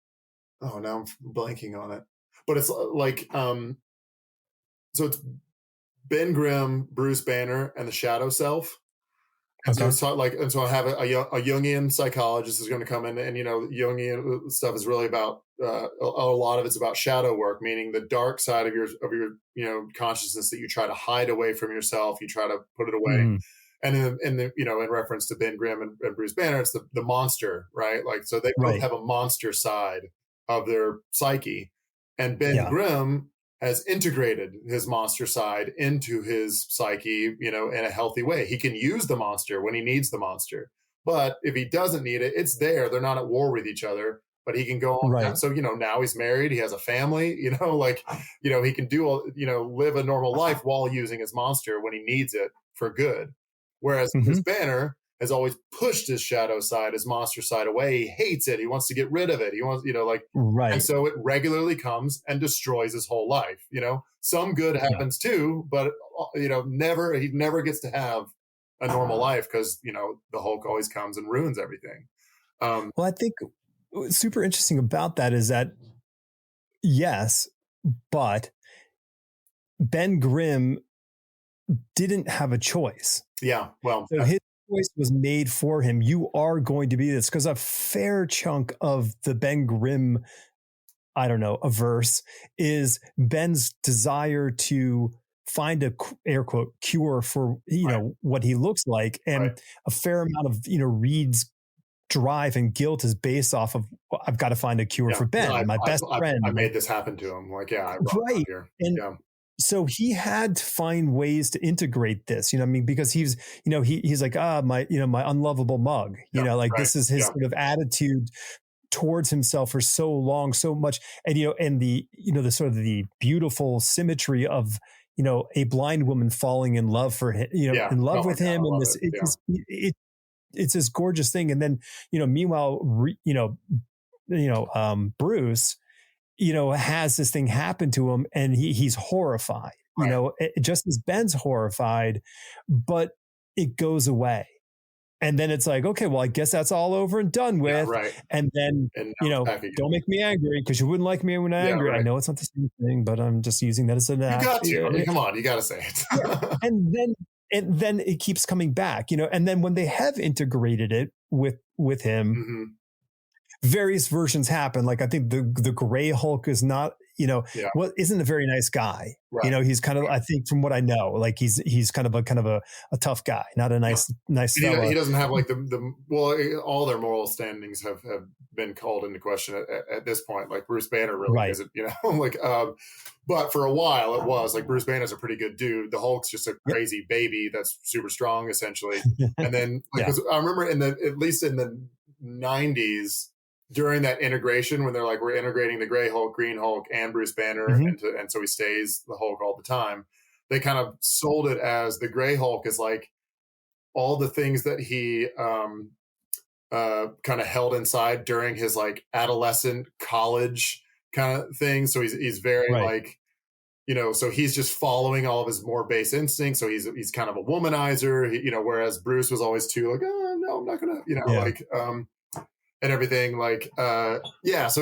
now I'm blanking on it. But it's like, so it's Ben Grimm, Bruce Banner, and the Shadow Self. And so Okay. it's like, and so I have a Jungian psychologist is going to come in, and Jungian stuff is really about a lot of it's about shadow work, meaning the dark side of your consciousness that you try to hide away from yourself, you try to put it away. Mm. And in reference to Ben Grimm and Bruce Banner, it's the monster, right? Like, so they both Right. have a monster side of their psyche, and Ben Yeah. Grimm has integrated his monster side into his psyche, in a healthy way. He can use the monster when he needs the monster. But if he doesn't need it, it's there. They're not at war with each other, but he can go on. Right. So, now he's married, he has a family, he can live a normal life while using his monster when he needs it for good. Whereas his Banner has always pushed his shadow side, his monster side away. He hates it. He wants to get rid of it. He wants, right. And so it regularly comes and destroys his whole life. Some good happens too, but he never gets to have a normal life because the Hulk always comes and ruins everything. Well, I think what's super interesting about that is that yes, but Ben Grimm didn't have a choice. Yeah, well, so his choice was made for him. You are going to be this, because a fair chunk of the Ben Grimm, I don't know, averse is Ben's desire to find a air quote cure for what he looks like, and a fair amount of Reed's drive and guilt is based off of, I've got to find a cure for Ben, my best friend. I made this happen to him. Like, yeah, right. And so he had to find ways to integrate this, because he's like, my unlovable mug, this is his sort of attitude towards himself for so long, so much. And, and the sort of the beautiful symmetry of, a blind woman falling in love for him, in love with him. And this, it's this gorgeous thing. And then, meanwhile, Bruce, has this thing happen to him, and he's horrified, just as Ben's horrified, but it goes away. And then it's like, okay, well, I guess that's all over and done with. Yeah, right. And then, don't make me angry, because you wouldn't like me when I'm angry. Right. I know it's not the same thing, but I'm just using that as an You got to. I mean, come on, you got to say it. And then it keeps coming back, and then when they have integrated it with him, various versions happen. Like, I think the Gray Hulk is not, isn't a very nice guy. Right. He's kind of, I think from what I know, like he's kind of a tough guy, not a nice fella. He doesn't have like all their moral standings have been called into question at this point. Like Bruce Banner really isn't, but for a while it was like Bruce Banner's a pretty good dude. The Hulk's just a crazy baby that's super strong essentially. And then because I remember at least in the 90s, during that integration, when they're like, we're integrating the Gray Hulk, Green Hulk, and Bruce Banner, and so he stays the Hulk all the time, they kind of sold it as the Gray Hulk is like all the things that he kind of held inside during his like adolescent college kind of thing. So he's very like, so he's just following all of his more base instincts. So he's kind of a womanizer, whereas Bruce was always too like, oh no, I'm not gonna, and everything so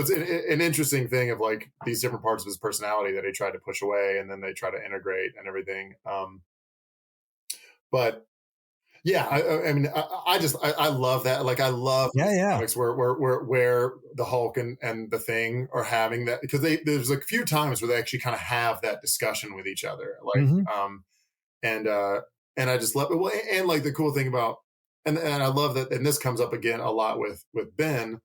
it's an interesting thing of like these different parts of his personality that he tried to push away, and then they try to integrate and everything. But yeah, I mean, I love that. Like, I love comics where the Hulk and the Thing are having that, because there's a few times where they actually kind of have that discussion with each other. Like, and I just love it. And like the cool thing about, and I love that, and this comes up again a lot with Ben,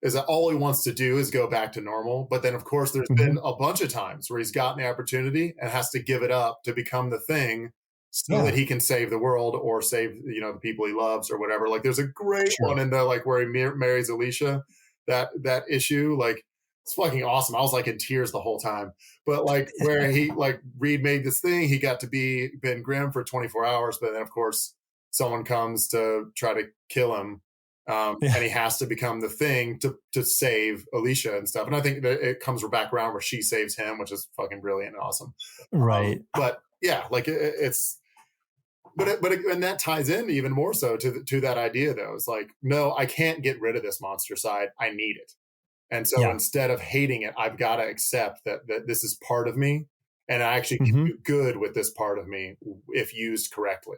is that all he wants to do is go back to normal. But then, of course, there's been a bunch of times where he's gotten the opportunity and has to give it up to become the Thing so that he can save the world or save, the people he loves or whatever. Like, there's a great one in the, like, where he marries Alicia, that issue. Like, it's fucking awesome. I was like in tears the whole time. But like, where he, like, Reed made this thing, he got to be Ben Grimm for 24 hours. But then, of course, someone comes to try to kill him. And he has to become the Thing to save Alicia and stuff. And I think that it comes back around where she saves him, which is fucking brilliant and awesome. Right. But yeah, like and that ties in even more so to that idea though. It's like, no, I can't get rid of this monster side. I need it. And so instead of hating it, I've got to accept that this is part of me. And I actually can do good with this part of me if used correctly,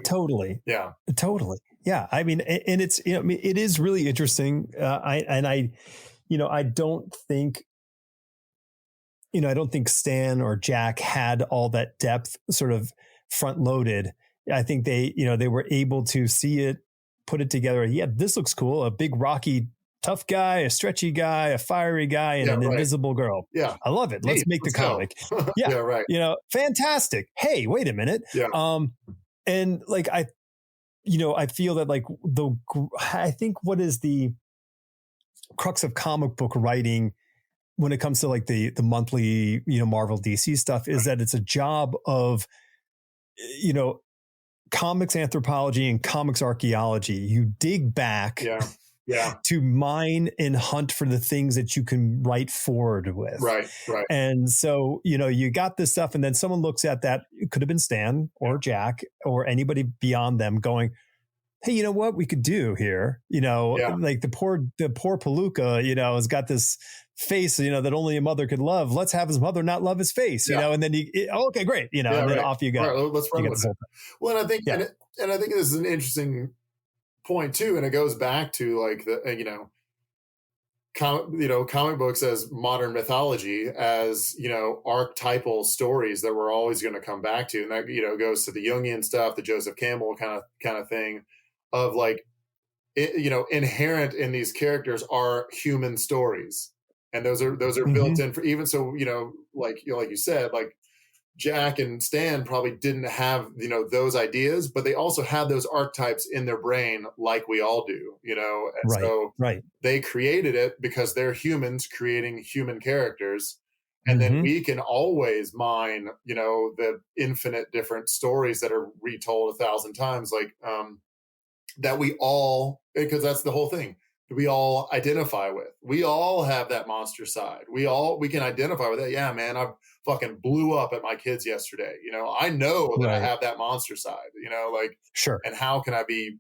Totally. Yeah. Totally. Yeah. I mean, and it's, it is really interesting. I don't think, I don't think Stan or Jack had all that depth sort of front loaded. I think they were able to see it, put it together. Yeah, this looks cool. A big, rocky, tough guy, a stretchy guy, a fiery guy, and an invisible girl. Yeah. I love it. Let's make the comic. Yeah. Right. Fantastic. Hey, wait a minute. Yeah. And like, I feel that like I think what is the crux of comic book writing when it comes to like the monthly, Marvel DC stuff is that it's a job of, comics anthropology and comics archaeology. You dig back to mine and hunt for the things that you can write forward with. Right. And so, you got this stuff and then someone looks at that. It could have been Stan or Jack or anybody beyond them going, hey, you know what we could do here? Like the poor Palooka, has got this face, that only a mother could love. Let's have his mother not love his face, and then okay, great. And then off you go. Right, let's run with it. Well, and I think, and I think this is an interesting point too. And it goes back to like the, comic books as modern mythology, as, archetypal stories that we're always going to come back to. And that, goes to the Jungian stuff, the Joseph Campbell kind of thing of like, inherent in these characters are human stories. And those are built in for even so, like you said, like Jack and Stan probably didn't have, those ideas, but they also had those archetypes in their brain like we all do, and so they created it because they're humans creating human characters. And then we can always mine, the infinite different stories that are retold 1,000 times, like that we all, because that's the whole thing. We all identify with. We all have that monster side. We can identify with it. Yeah, man, I fucking blew up at my kids yesterday. I know that I have that monster side, sure. And how can I be,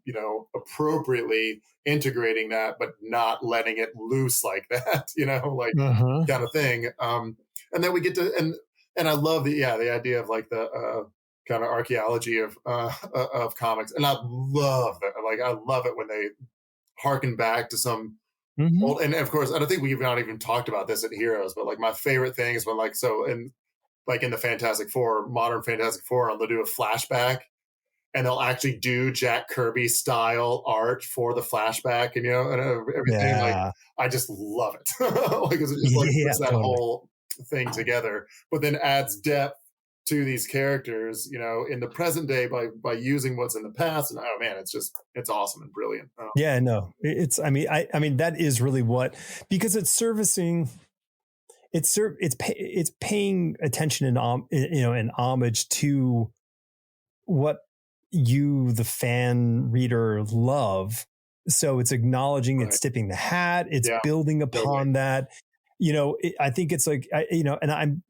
appropriately integrating that, but not letting it loose like that, kind of thing. And then we get to, and I love the idea of like the, kind of archaeology of comics. And I love that. Like, I love it when they harken back to some old, and of course, I don't think we've not even talked about this at Heroes, but like my favorite thing is when like, so in the Fantastic Four, modern Fantastic Four, they'll do a flashback and they'll actually do Jack Kirby style art for the flashback and, and everything. Like, I just love it. Like, it just like puts that whole thing together, but then adds depth to these characters, in the present day by using what's in the past. And oh man, it's awesome and brilliant. I mean, that is really what, because it's servicing, it's paying attention and homage to what you, the fan reader, love. So it's acknowledging, it's tipping the hat, it's building upon that. I think it's like, and I'm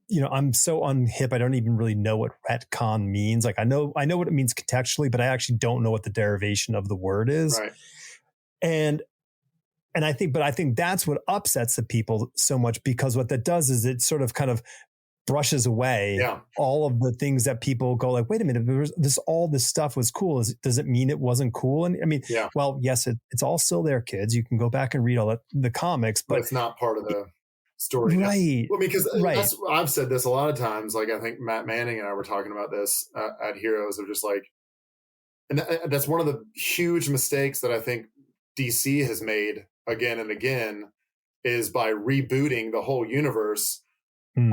so unhip. I don't even really know what retcon means. Like I know what it means contextually, but I actually don't know what the derivation of the word is. Right. And I think that's what upsets the people so much, because what that does is it sort of kind of brushes away all of the things that people go like, wait a minute, all this stuff was cool. Does it mean it wasn't cool? And I mean, well, yes, it's all still there, kids. You can go back and read all the comics, but it's not part of the story. Right. Well, because I've said this a lot of times, like I think Matt Manning and I were talking about this at Heroes, of just like, and that's one of the huge mistakes that I think DC has made again and again, is by rebooting the whole universe.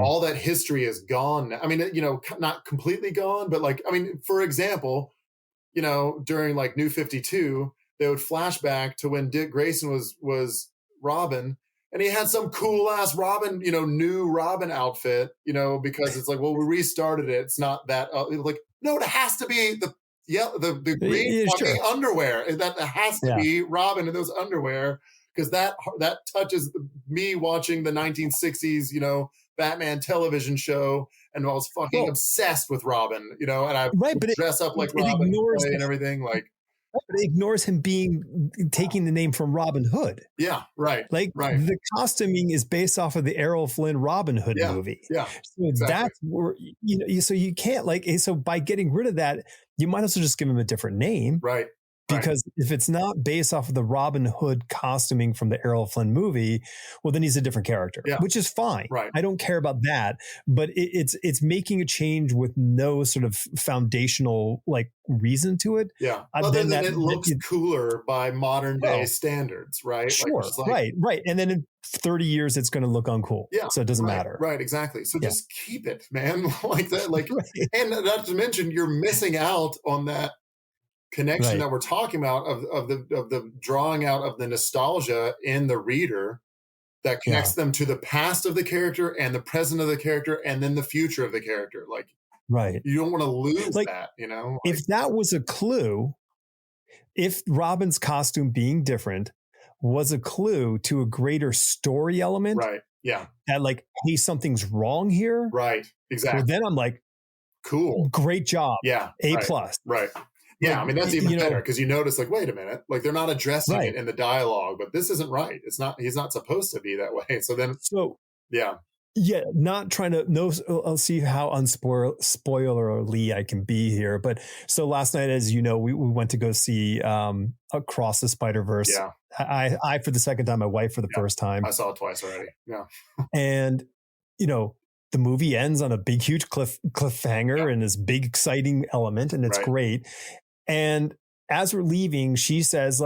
All that history is gone. I mean, not completely gone, but like, I mean, for example, during like New 52, they would flash back to when Dick Grayson was Robin, and he had some cool ass Robin, new Robin outfit, because it's like, well, we restarted it. It's not that like, no, it has to be the Yeah, the green fucking underwear. That has to be Robin in those underwear, because that touches me watching the 1960s, Batman television show, and I was fucking obsessed with Robin, and I dress up like Robin and everything. Like, but it ignores him taking the name from Robin Hood. Yeah, right. Like the costuming is based off of the Errol Flynn Robin Hood movie. Yeah. So that's where, so you can't so by getting rid of that, you might as well just give him a different name. Right. Because if it's not based off of the Robin Hood costuming from the Errol Flynn movie, well, then he's a different character, which is fine. Right. I don't care about that, but it's making a change with no sort of foundational reason to it. Yeah. Other than it looks cooler by modern day standards, right? Sure. Right. And then in 30 years, it's going to look uncool. Yeah. So it doesn't matter. Right. Exactly. So just keep it, man. Like that. And not to mention, you're missing out on that connection that we're talking about of the drawing out of the nostalgia in the reader that connects them to the past of the character and the present of the character and then the future of the character. Like, you don't want to lose that, if that was a clue, if Robin's costume being different was a clue to a greater story element, that hey, something's wrong here, exactly, well, then I'm like, cool, great job, A+, right. Yeah, I mean, that's even better, because you notice, wait a minute, they're not addressing it in the dialogue, but this isn't right. He's not supposed to be that way. So then, not trying to I'll see how spoilerly I can be here. But so last night, as you know, we went to go see Across the Spider-Verse. Yeah. I for the second time, my wife for the first time. I saw it twice already. Yeah. And, the movie ends on a big, huge cliffhanger and this big, exciting element, and it's great. And as we're leaving, she says,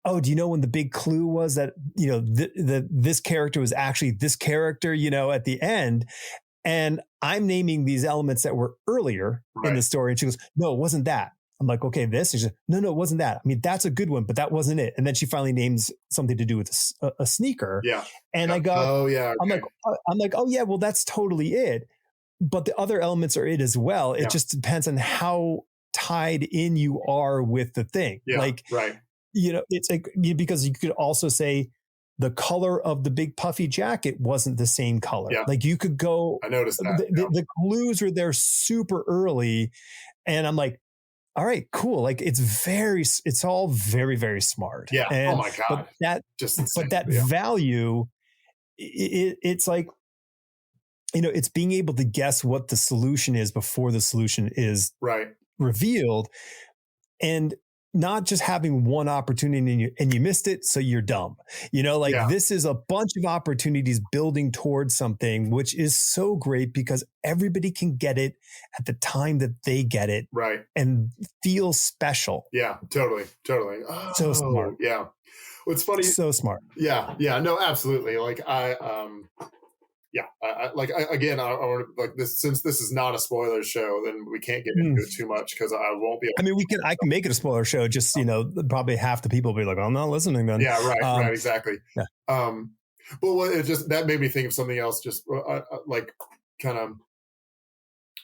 oh, do you know when the big clue was that, this character was actually this character, at the end? And I'm naming these elements that were earlier in the story. And she goes, no, it wasn't that. I'm like, okay, this is no, it wasn't that. I mean, that's a good one, but that wasn't it. And then she finally names something to do with a sneaker. Yeah. And I go, oh yeah. Okay. I'm like, oh yeah, well, that's totally it. But the other elements are it as well. It just depends on how tied in you are with the thing. Yeah. It's because you could also say the color of the big puffy jacket wasn't the same color. Yeah. You could go, I noticed that. The clues were there super early. And I'm like, all right, cool. It's all very, very smart. Yeah. And, oh my God. But that value, it's it's being able to guess what the solution is before the solution is revealed, and not just having one opportunity and you missed it, so you're dumb. This is a bunch of opportunities building towards something, which is so great because everybody can get it at the time that they get it, and feel special. Yeah, totally. Oh, so smart. Yeah, what's funny? So smart. Yeah, no, absolutely. I want to this, since this is not a spoiler show, then we can't get into it too much because I won't be able I can make it a spoiler show. Just, probably half the people will be like, I'm not listening then. Yeah, right. Exactly. Yeah. But that made me think of something else, just kind of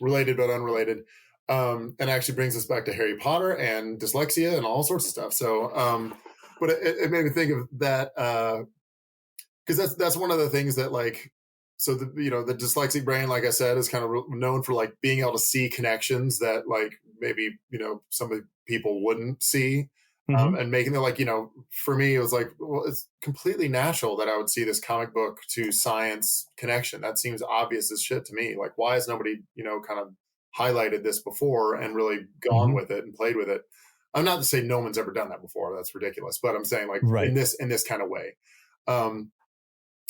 related, but unrelated. And actually brings us back to Harry Potter and dyslexia and all sorts of stuff. So, but it made me think of that, because that's one of the things that so the dyslexic brain, like I said, is kind of known for being able to see connections that maybe some people wouldn't see, and making it for me it was it's completely natural that I would see this comic book to science connection. That seems obvious as shit to me. Why has nobody kind of highlighted this before and really gone with it and played with it? I'm not to say no one's ever done that before. That's ridiculous. But I'm saying in this kind of way.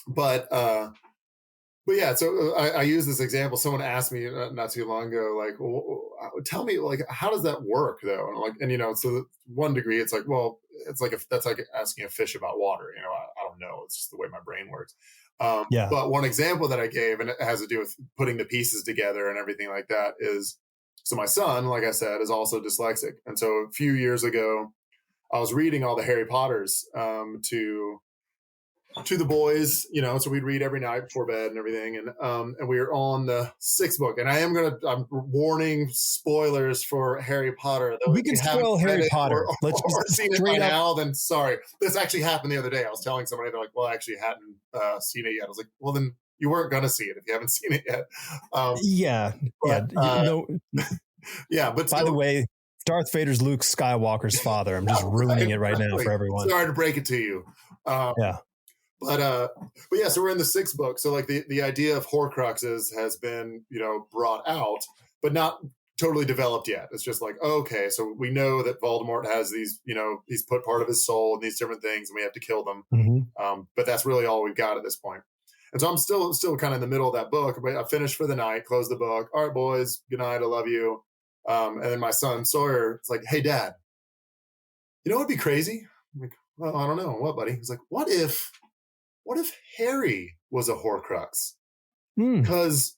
But yeah, so I use this example. Someone asked me not too long ago, tell me, how does that work though? And so one degree, it's that's like asking a fish about water. I don't know. It's just the way my brain works. But one example that I gave, and it has to do with putting the pieces together and everything like that, is, so my son, like I said, is also dyslexic. And so a few years ago, I was reading all the Harry Potters to to the boys, so we'd read every night before bed and everything. And we were on the 6th book. And I'm warning spoilers for Harry Potter. We can spoil Harry Potter. Let's seen it by now, then sorry. This actually happened the other day. I was telling somebody, they're like, well, I actually hadn't seen it yet. I was like, well, then you weren't going to see it if you haven't seen it yet. But by the way, Darth Vader's Luke Skywalker's father. I'm just ruining it right now for everyone. Sorry to break it to you. But yeah, so we're in the 6th book. So like the idea of Horcruxes has been, brought out, but not totally developed yet. It's just like, okay, so we know that Voldemort has these, he's put part of his soul in these different things and we have to kill them. Mm-hmm. But that's really all we've got at this point. And so I'm still kind of in the middle of that book. I finished for the night, closed the book. All right, boys, good night. I love you. And then my son Sawyer is like, hey, Dad, what would be crazy? I'm like, well, I don't know. What, buddy? He's like, what if Harry was a Horcrux? Because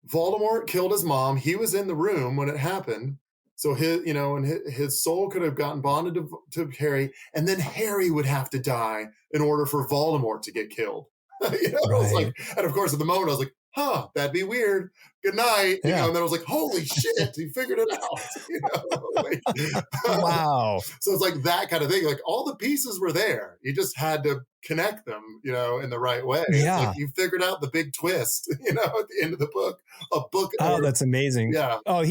Voldemort killed his mom. He was in the room when it happened. So his soul could have gotten bonded to Harry, and then Harry would have to die in order for Voldemort to get killed. I was like, and of course, at the moment, I was like, that'd be weird. Good night. And then I was like, holy shit, he figured it out. Wow. So it's like that kind of thing. Like all the pieces were there. You just had to connect them, in the right way. Yeah. Like you figured out the big twist, at the end of the book. That's amazing. Yeah. Oh,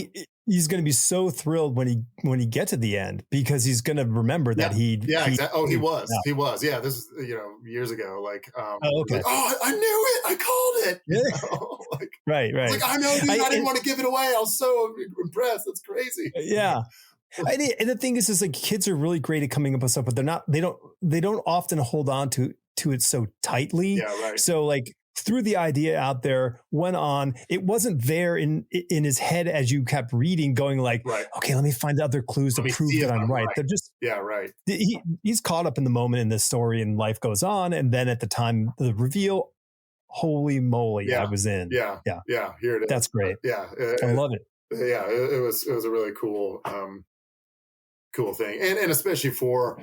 he's going to be so thrilled when he gets to the end because he's going to remort that exactly. Oh, he was. Yeah. He was. Yeah. This is, years ago. Like, okay. Like, I knew it. I called it. Right. Like, I know, dude, I didn't want to give it away. I was so impressed. That's crazy. Yeah. And the thing is like kids are really great at coming up with stuff, but they don't often hold on to it so tightly. Yeah, right. So like threw the idea out there, went on. It wasn't there in his head as you kept reading, going like, okay, let me find other clues to prove that I'm right. They're just he's caught up in the moment in this story, and life goes on. And then at the time the reveal, holy moly, I was in. Yeah. Here it is. That's great. I love it. Yeah, it was a really cool thing, and especially for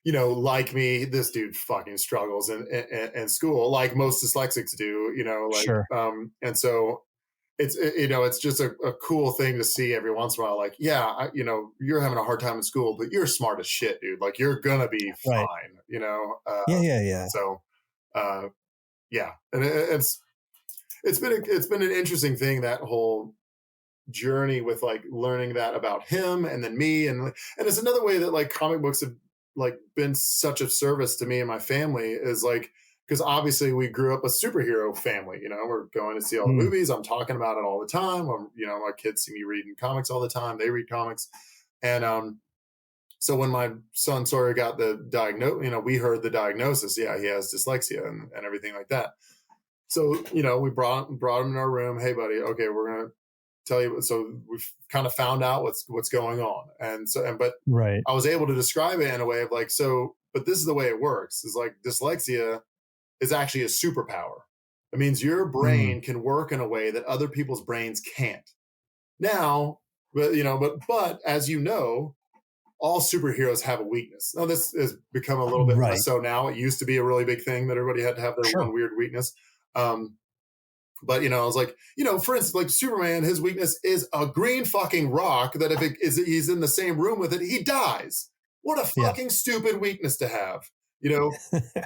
like me, this dude fucking struggles in school, like most dyslexics do. Sure. And so it's just a cool thing to see every once in a while. Like, you're having a hard time in school, but you're smart as shit, dude. Like, you're gonna be fine. Yeah. So, and it's been an interesting thing, that whole journey with like learning that about him and then me, and it's another way that like comic books have like been such a service to me and my family, is like, because obviously we grew up a superhero family. We're going to see all the movies. I'm talking about it all the time. My kids see me reading comics all the time. They read comics, and so when my son Sawyer got the we heard the diagnosis. Yeah, he has dyslexia and everything like that. So we brought him in our room. Hey, buddy. Okay, we're gonna tell you. So we've kind of found out what's going on. But I was able to describe it in a way of like, but this is the way it works, is like dyslexic is actually a superpower. It means your brain can work in a way that other people's brains can't. Now, but as all superheroes have a weakness. Now this has become a little bit less so now. It used to be a really big thing that everybody had to have their one weird weakness. But I was like, for instance, like Superman, his weakness is a green fucking rock that if he's in the same room with it, he dies. What a fucking stupid weakness to have,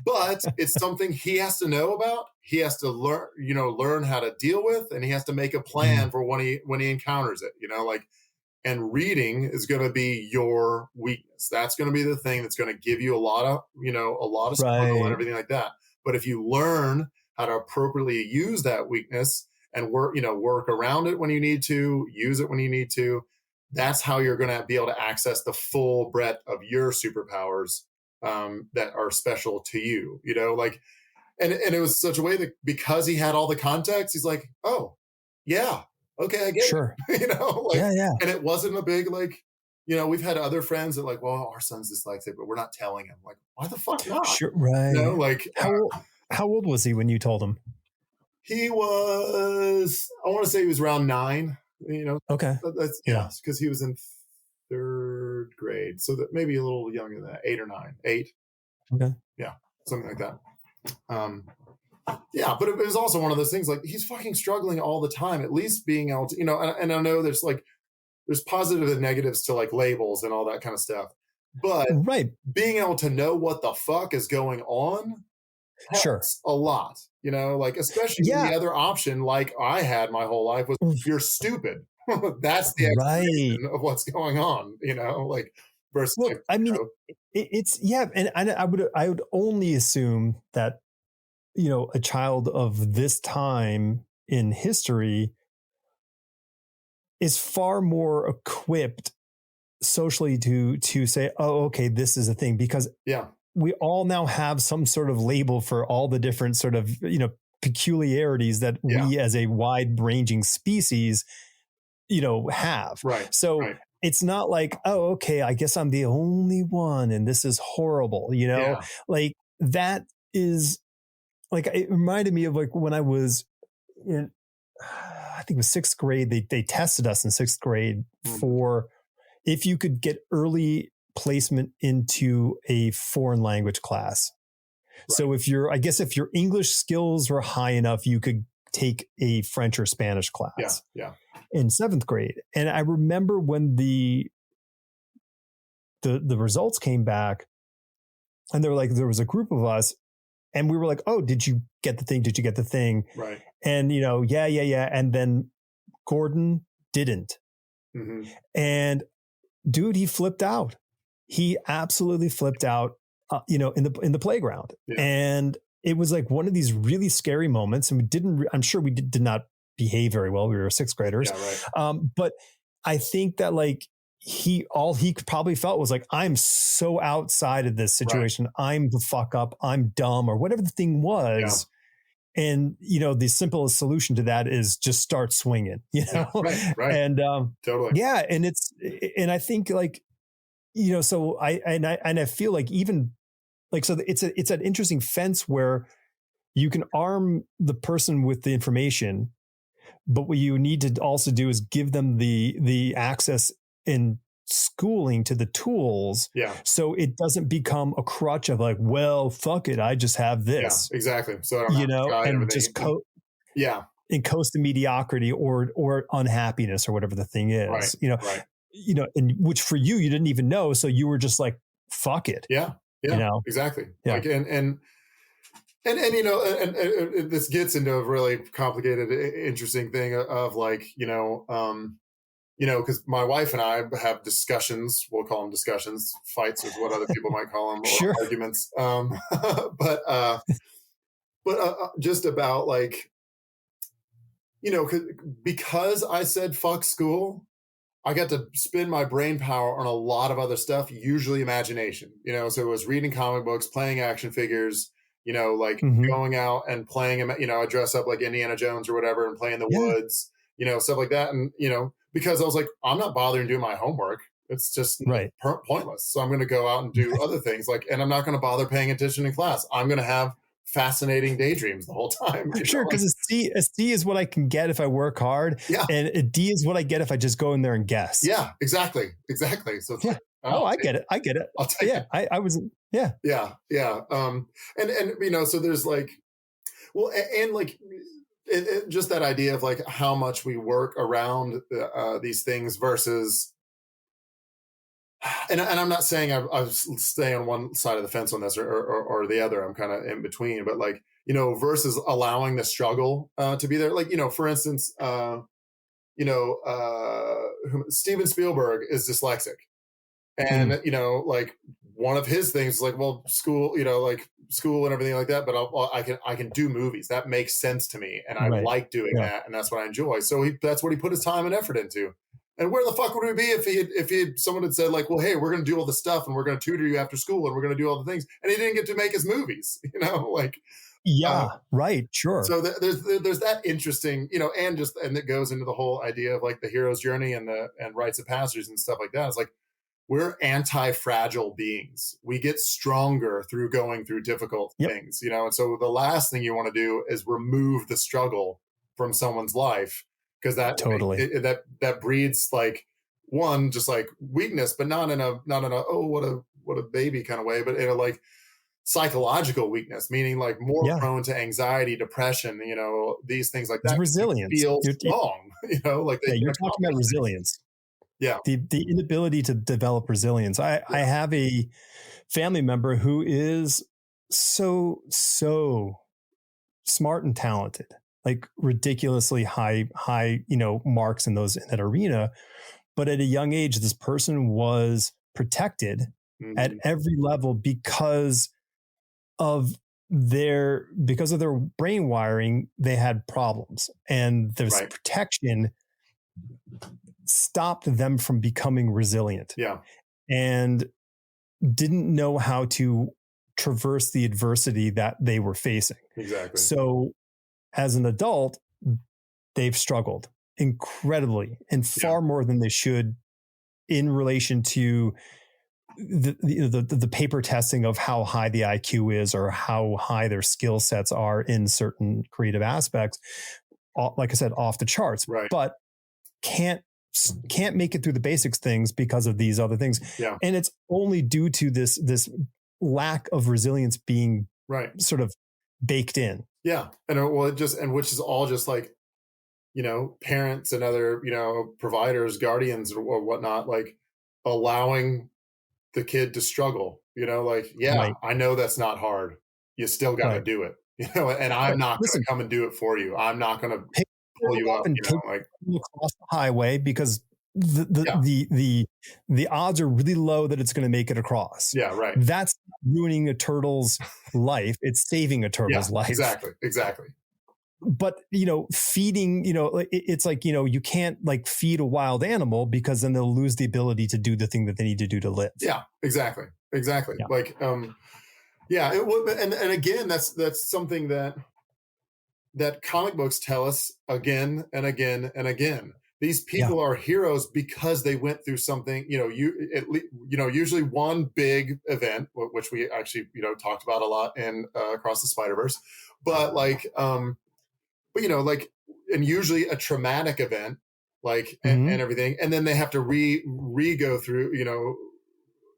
But it's something he has to know about. He has to learn how to deal with, and he has to make a plan for when he encounters it. And reading is going to be your weakness. That's going to be the thing that's going to give you a lot of struggle and everything like that. But if you learn how to appropriately use that weakness and work around it when you need to, use it when you need to, that's how you're going to be able to access the full breadth of your superpowers that are special to you, and it was such a way that because he had all the context, he's like, oh yeah, okay, I get it. And it wasn't a big, we've had other friends that like, well, our son's dyslexic, but we're not telling him. Like, why the fuck not? Sure, right. How old was he when you told him? He was, I want to say he was around 9, Okay. That's, because he was in 3rd grade. So that maybe a little younger than that, 8 or 9, 8. Okay. Yeah. Something like that. Yeah, but it was also one of those things like he's fucking struggling all the time. At least being able to, and I know there's positive and negatives to like labels and all that kind of stuff, but Right. being able to know what the fuck is going on Sure. helps a lot. Like especially when Yeah. the other option, like I had my whole life, was you're stupid. That's the Right. explanation of what's going on. Like versus Well, like, I mean, it's yeah, and I would only assume that a child of this time in history is far more equipped socially to say, oh, okay, this is a thing, because yeah, we all now have some sort of label for all the different sort of peculiarities that yeah, we as a wide ranging species have. right, So right, it's not like, oh, okay, I guess I'm the only one and this is horrible, yeah, like that is like, it reminded me of like when I was in, I think it was sixth grade. They tested us in sixth grade mm, for if you could get early placement into a foreign language class. So right, if your English skills were high enough, you could take a French or Spanish yeah, class yeah, in seventh grade. And I remember when the results came back, and they were like, there was a group of us, and we were like, oh, did you get the thing? Did you get the thing? right, And yeah. And then Gordon didn't. mm-hmm. And dude, he flipped out. He absolutely flipped out, in the playground. Yeah. And it was like one of these really scary moments. And I'm sure we did not behave very well. We were sixth graders. Yeah, right. But I think that like all he probably felt was like, I'm so outside of this situation. Right. I'm the fuck up. I'm dumb, or whatever the thing was. Yeah. And, the simplest solution to that is just start swinging, Yeah, right. And, totally. Yeah. And I think like, so I feel like even like, so it's an interesting fence where you can arm the person with the information, but what you need to also do is give them the access in schooling to the tools. Yeah. So it doesn't become a crutch of like, well, fuck it, I just have this. Yeah, exactly. So and just yeah, and coast to mediocrity or unhappiness or whatever the thing is. Right. Right. And which for you didn't even know, so you were just like, fuck it. Yeah. Exactly. Yeah. Like and this gets into a really complicated, interesting thing of like, because my wife and I have discussions. We'll call them discussions. Fights is what other people might call them, or sure. arguments. But just about like, because I said fuck school, I got to spend my brain power on a lot of other stuff, usually imagination. So it was reading comic books, playing action figures. Like going out and playing them. I dress up like Indiana Jones or whatever and play in the woods. Stuff like that. And because I was like, I'm not bothering doing my homework. It's just pointless. So I'm going to go out and do other things. And I'm not going to bother paying attention in class. I'm going to have fascinating daydreams the whole time. Sure, because a C is what I can get if I work hard. Yeah. And a D is what I get if I just go in there and guess. Yeah, exactly. So it's like, I get it. I'll take it. I was, yeah. Yeah. And so there's like, well, and like, just that idea of like how much we work around these things versus, and I'm not saying I stay on one side of the fence on this or the other. I'm kind of in between, but like, versus allowing the struggle to be there. Like, for instance, Steven Spielberg is dyslexic. And, like one of his things is like, well, school, like school and everything like that, but I can do movies. That makes sense to me. And I like doing that. And that's what I enjoy. So that's what he put his time and effort into. And where the fuck would we be if someone had said like, well, hey, we're going to do all this stuff and we're going to tutor you after school and we're going to do all the things. And he didn't get to make his movies, like. Yeah, right. Sure. So there's that interesting, and it goes into the whole idea of like the hero's journey and rites of passage and stuff like that. It's like, we're anti-fragile beings. We get stronger through going through difficult things, and so the last thing you want to do is remove the struggle from someone's life, because that totally that breeds like just like weakness, but not in a oh what a baby kind of way, but like psychological weakness, meaning like more Yeah. prone to anxiety, depression, these things like It's that. resilience. Feel strong, like they Yeah, can you're talking about accomplish things. resilience. Yeah. The inability to develop resilience. I have a family member who is so smart and talented, like ridiculously high, marks in that arena. But at a young age, this person was protected at every level because of their brain wiring. They had problems, and this protection stopped them from becoming resilient. Yeah. And didn't know how to traverse the adversity that they were facing. Exactly. So as an adult, they've struggled incredibly and far more than they should in relation to the paper testing of how high the IQ is or how high their skill sets are in certain creative aspects. Like I said, off the charts, but can't make it through the basics things because of these other things. Yeah. And it's only due to this lack of resilience being sort of baked in. Yeah. And which is all just like, parents and other, providers, guardians or whatnot, like allowing the kid to struggle, I know that's not hard. You still got to do it, and I'm not going to come and do it for you. I'm not going to pull you up, across the highway because the odds are really low that it's going to make it across. Yeah, right. That's ruining a turtle's life. It's saving a turtle's life. Exactly. But feeding, it's like you can't like feed a wild animal because then they'll lose the ability to do the thing that they need to do to live. Yeah, exactly. Yeah. Like, and again, that's something that comic books tell us again and again and again. These people are heroes because they went through something, usually one big event, which we actually, talked about a lot in Across the Spider-Verse, but like, and usually a traumatic event, like, and everything. And then they have to go through,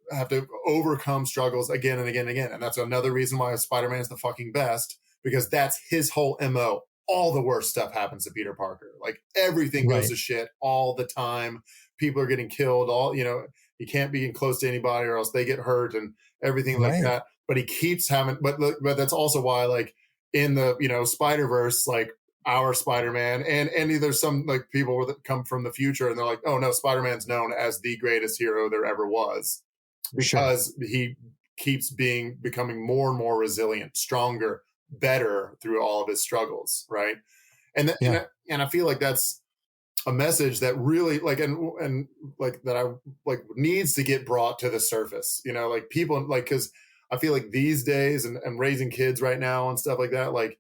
have to overcome struggles again and again and again. And that's another reason why Spider-Man is the fucking best, because that's his whole MO. All the worst stuff happens to Peter Parker. Like everything goes to shit all the time. People are getting killed. He can't be close to anybody or else they get hurt and everything like that. But he keeps having, but that's also why, like in the, Spider-Verse, like our Spider-Man and there's some like people that come from the future and they're like, oh no, Spider-Man's known as the greatest hero there ever was because he keeps becoming more and more resilient, stronger, better through all of his struggles, right? And I feel like that's a message that really like and like that I like needs to get brought to the surface, like people like, because I feel like these days and raising kids right now and stuff like that, like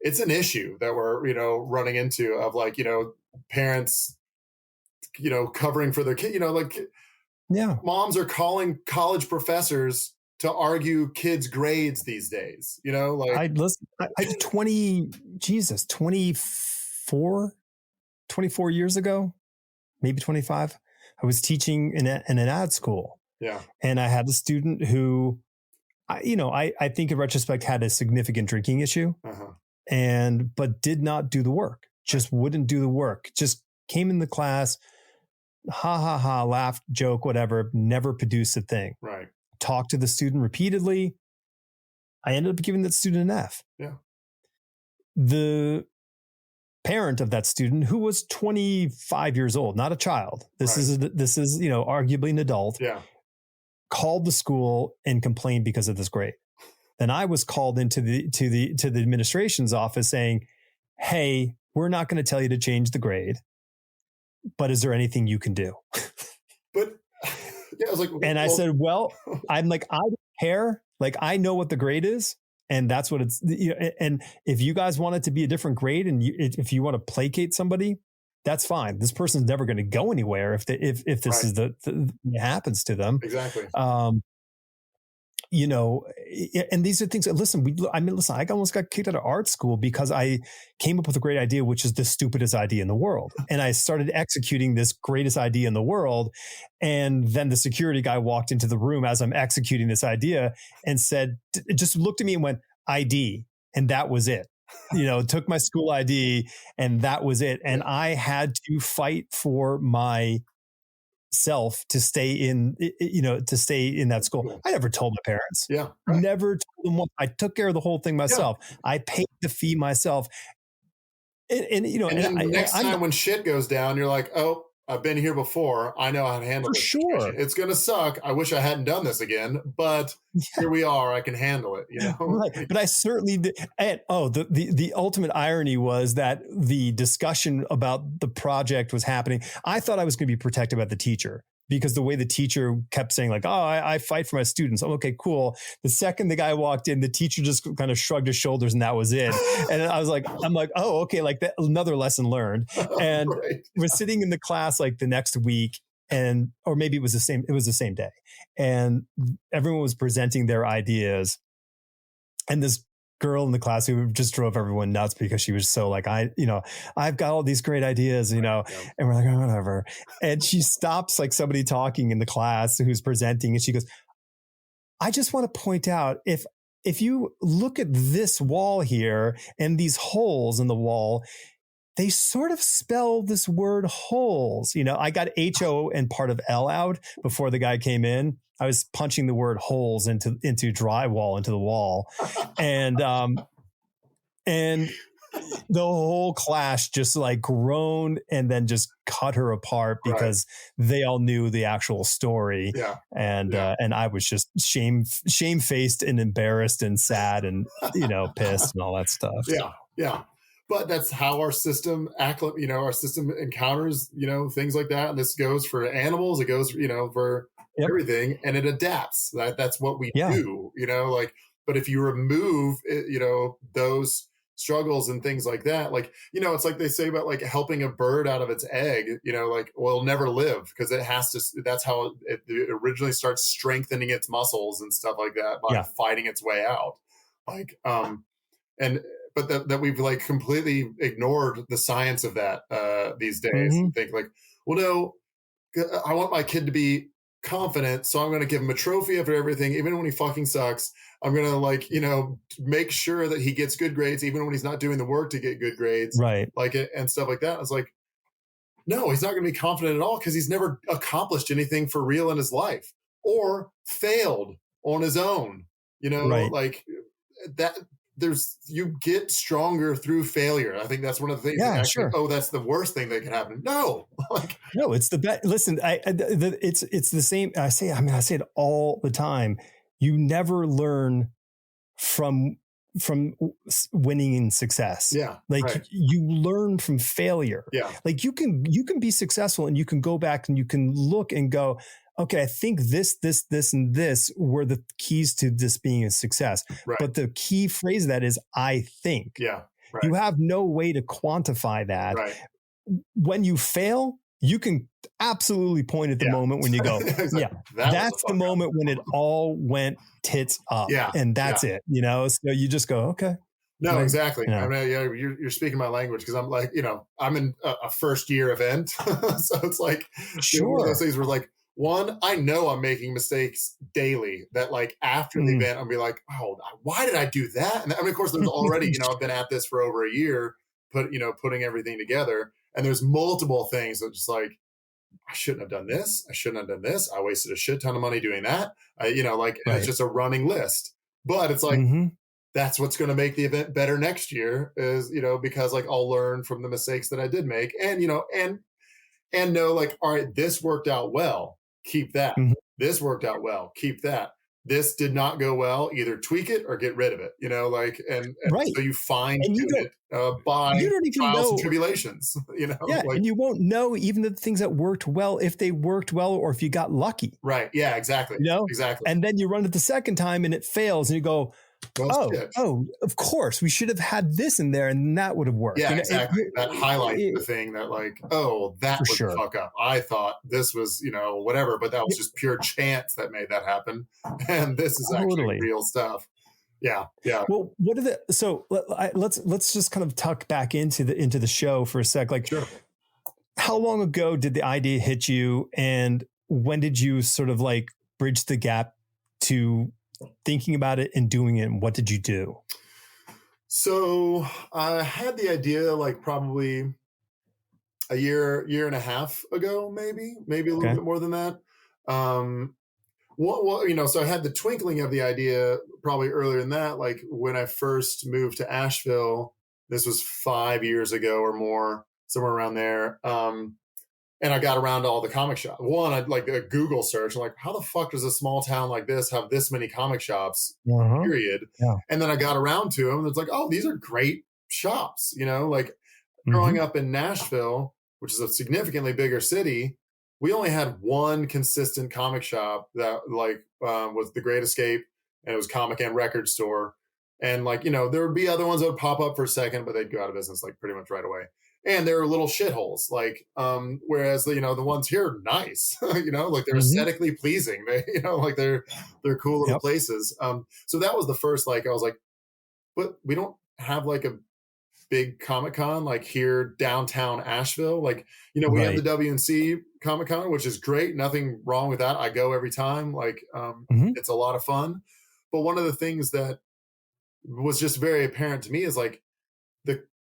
it's an issue that we're running into of like parents covering for their kid, moms are calling college professors to argue kids' grades these days, like I 24 years ago, maybe 25, I was teaching in an ad school. Yeah. And I had a student who, I think in retrospect had a significant drinking issue but did not do the work, just wouldn't do the work, just came in the class, laughed, joke, whatever, never produced a thing. Right. Talked to the student repeatedly. I ended up giving that student an F. Yeah. The parent of that student, who was 25 years old, not a child. This is arguably an adult. Yeah. Called the school and complained because of this grade. Then I was called into the administration's office saying, "Hey, we're not going to tell you to change the grade, but is there anything you can do?" But yeah, I was like, and I said, "Well, I'm like, I don't care. Like, I know what the grade is, and that's what it's. And if you guys want it to be a different grade, and if you want to placate somebody, that's fine. This person's never going to go anywhere if this is it happens to them. Exactly. and these are things that, listen, I almost got kicked out of art school because I came up with a great idea, which is the stupidest idea in the world. And I started executing this greatest idea in the world. And then the security guy walked into the room as I'm executing this idea and said, just looked at me and went, ID. And that was it. Took my school ID and that was it. And I had to fight for my self to stay in that school. I never told my parents. Yeah. Right. Never told them what. I took care of the whole thing myself. Yeah. I paid the fee myself. And next time when shit goes down, you're like, oh, I've been here before. I know how to handle it. For sure. It's going to suck. I wish I hadn't done this again, but here we are. I can handle it. Right. But I certainly did. And the ultimate irony was that the discussion about the project was happening. I thought I was going to be protected by the teacher, because the way the teacher kept saying like, oh, I fight for my students. I'm okay, cool. The second the guy walked in, the teacher just kind of shrugged his shoulders and that was it. And I'm like, oh, okay. Like that, another lesson learned. And right. We're sitting in the class like the next week or maybe it was the same day. And everyone was presenting their ideas. And this girl in the class who just drove everyone nuts because she was so like, I've got all these great ideas, and we're like, oh, whatever. And she stops like somebody talking in the class who's presenting and she goes, I just want to point out if you look at this wall here and these holes in the wall, they sort of spell this word holes. I got HO and part of L out before the guy came in. I was punching the word holes into drywall, into the wall. And the whole class just like groaned and then just cut her apart because they all knew the actual story. Yeah. And I was just shamefaced and embarrassed and sad and, pissed and all that stuff. Yeah. Yeah. But that's how our system our system encounters, things like that. And this goes for animals. It goes, for everything, and it adapts. That's what we do, but if you remove those struggles and things like that, it's like they say about like helping a bird out of its egg, it'll never live because it has to, that's how it originally starts strengthening its muscles and stuff like that by fighting its way out. But that we've like completely ignored the science of that these days and think like, well, no, I want my kid to be confident, so I'm going to give him a trophy after everything, even when he fucking sucks. I'm going to make sure that he gets good grades, even when he's not doing the work to get good grades, right? And stuff like that. I was like, no, he's not going to be confident at all because he's never accomplished anything for real in his life or failed on his own. Like that. You get stronger through failure. I think that's one of the things. Yeah, sure. Oh, that's the worst thing that can happen. No, no, it's the best. Listen, it's the same. I say it all the time. You never learn from winning and success. Yeah. You learn from failure. Yeah. Like you can be successful and you can go back and you can look and go, okay, I think this, and this were the keys to this being a success. Right. But the key phrase of that is, I think. Yeah. Right. You have no way to quantify that. Right. When you fail, you can absolutely point at the moment when you go, exactly. That's the moment when it all went tits up. Yeah. And that's it, So you just go, okay. No, exactly. I mean, you're speaking my language because I'm like, I'm in a first year event. So it's like, one of those things where like, one, I know I'm making mistakes daily that like after the event, I'll be like, oh, why did I do that? And I mean, of course, there's already, I've been at this for over a year, putting everything together. And there's multiple things that just like, I shouldn't have done this. I shouldn't have done this. I wasted a shit ton of money doing that. It's just a running list. But it's like, that's what's going to make the event better next year is, because like I'll learn from the mistakes that I did make and know like, all right, this worked out well. Keep that. This worked out well. Keep that. This did not go well. Either tweak it or get rid of it. And right. So you fine tune it by trials and tribulations. And you won't know even the things that worked well if they worked well or if you got lucky. Right. Yeah. Exactly. Exactly. And then you run it the second time and it fails, and you go, Well, shit. Of course, we should have had this in there, and that would have worked. Yeah, exactly. That highlights it, the thing that like, oh, that for was the sure. fuck up. I thought this was, whatever, but that was just pure chance that made that happen. And this is actually real stuff. Yeah. Yeah. Well, what are let's just kind of tuck back into the show for a sec. Like, sure. How long ago did the idea hit you, and when did you sort of like bridge the gap to thinking about it and doing it? And what did you do? So I had the idea like probably a year and a half ago, maybe a little bit more than that. So I had the twinkling of the idea probably earlier than that. Like when I first moved to Asheville, this was 5 years ago or more, somewhere around there. And I got around to all the comic shops. One, I'd like a Google search, like, how the fuck does a small town like this have this many comic shops, period? Yeah. And then I got around to them, and it's like, oh, these are great shops. Like growing up in Nashville, which is a significantly bigger city, we only had one consistent comic shop that like was The Great Escape, and it was comic and record store. And like, there would be other ones that would pop up for a second, but they'd go out of business like pretty much right away. And they're little shitholes, like, whereas the ones here are nice, like they're aesthetically pleasing. They, like they're cool little places. So that was the first, like, I was like, but we don't have like a big Comic-Con like here downtown Asheville. Like, we have the WNC Comic-Con, which is great. Nothing wrong with that. I go every time. Like, it's a lot of fun. But one of the things that was just very apparent to me is like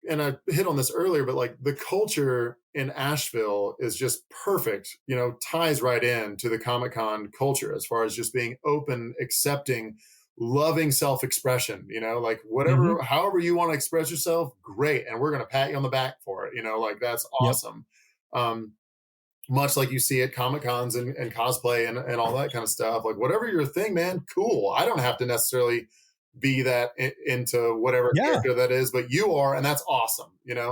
and I hit on this earlier, but like the culture in Asheville is just perfect, ties right in to the Comic-Con culture as far as just being open, accepting, loving self-expression, like whatever, however you want to express yourself, great. And we're going to pat you on the back for it. Like that's awesome. Much like you see at Comic-Cons and cosplay and all that kind of stuff, like whatever your thing, man, cool. I don't have to necessarily be that into whatever character that is, but you are, and that's awesome, Yep.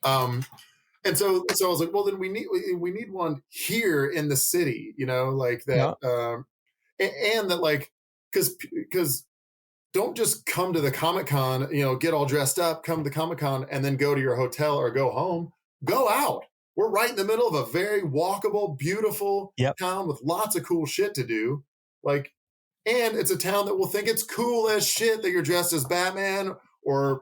And so I was like, well, then we need one here in the city, like that, and that like, because don't just come to the Comic-Con, get all dressed up, come to the Comic-Con, and then go to your hotel or go home. Go out. We're right in the middle of a very walkable, beautiful town with lots of cool shit to do. Like, and it's a town that will think it's cool as shit that you're dressed as Batman or,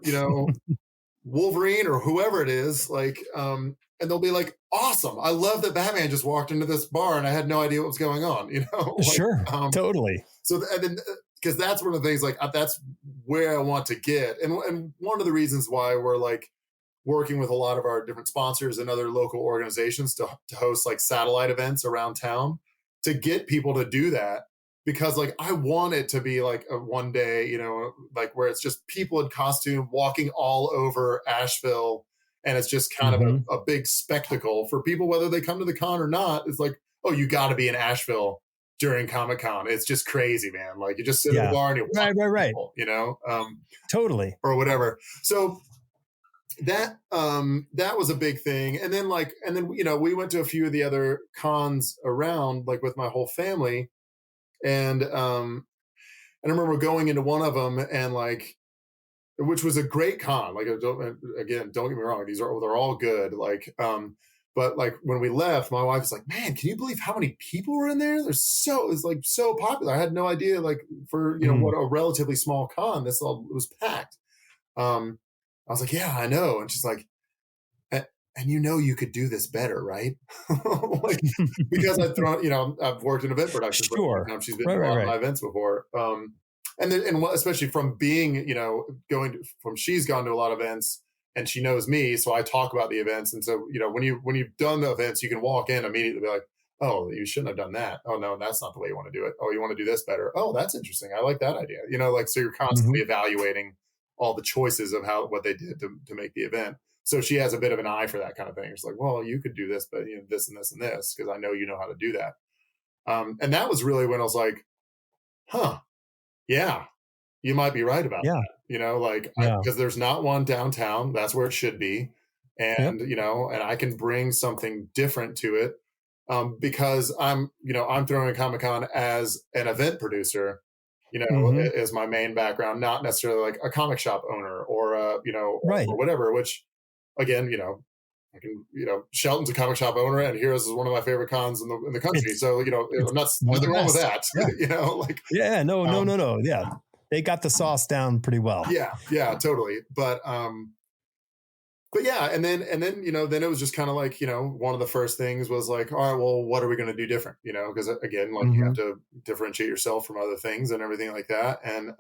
Wolverine or whoever it is. Like, and they'll be like, awesome. I love that Batman just walked into this bar and I had no idea what was going on, Like, sure. Totally. So, and then, because that's one of the things, like, that's where I want to get. And one of the reasons why we're like working with a lot of our different sponsors and other local organizations to host like satellite events around town to get people to do that. Because like I want it to be like a one day, like where it's just people in costume walking all over Asheville, and it's just kind of a big spectacle for people, whether they come to the con or not. It's like, oh, you got to be in Asheville during Comic-Con. It's just crazy, man. Like you just sit at the bar and you right, people, totally, or whatever. So that was a big thing. And then we went to a few of the other cons around, like with my whole family. And I remember going into one of them and like, which was a great con. Like, don't get me wrong, they're all good. Like, but like when we left, my wife was like, "Man, can you believe how many people were in there? It's like so popular. I had no idea. Like for what a relatively small con, this all was packed." I was like, "Yeah, I know." And she's like, and you could do this better, right? Like, because I've worked in event production for a long time. She's been to a lot of my events before. And especially from being, she's gone to a lot of events and she knows me. So I talk about the events. And so, when you've done the events, you can walk in immediately and be like, oh, you shouldn't have done that. Oh no, that's not the way you want to do it. Oh, you want to do this better. Oh, that's interesting. I like that idea. So you're constantly evaluating all the choices of what they did to make the event. So she has a bit of an eye for that kind of thing. It's like, well, you could do this, but this and this and this, because I know you know how to do that. And that was really when I was like, huh, yeah, you might be right about that. Because there's not one downtown. That's where it should be. And, and I can bring something different to it because I'm throwing Comic-Con as an event producer. Hmm. is my main background, not necessarily like a comic shop owner or Right. or whatever, which again, I can, Shelton's a comic shop owner and Heroes is one of my favorite cons in the country. It's So, it's one of the nothing wrong with best. that, Yeah. like, Yeah. No. No. um, No. No. Yeah. They got the sauce down pretty well. yeah, yeah, totally. But yeah, and then then it was just kind of like one of the first things was like, all right, well, what are we going to do different? Because again, like you have Hmm. to differentiate yourself from other things and everything like that, and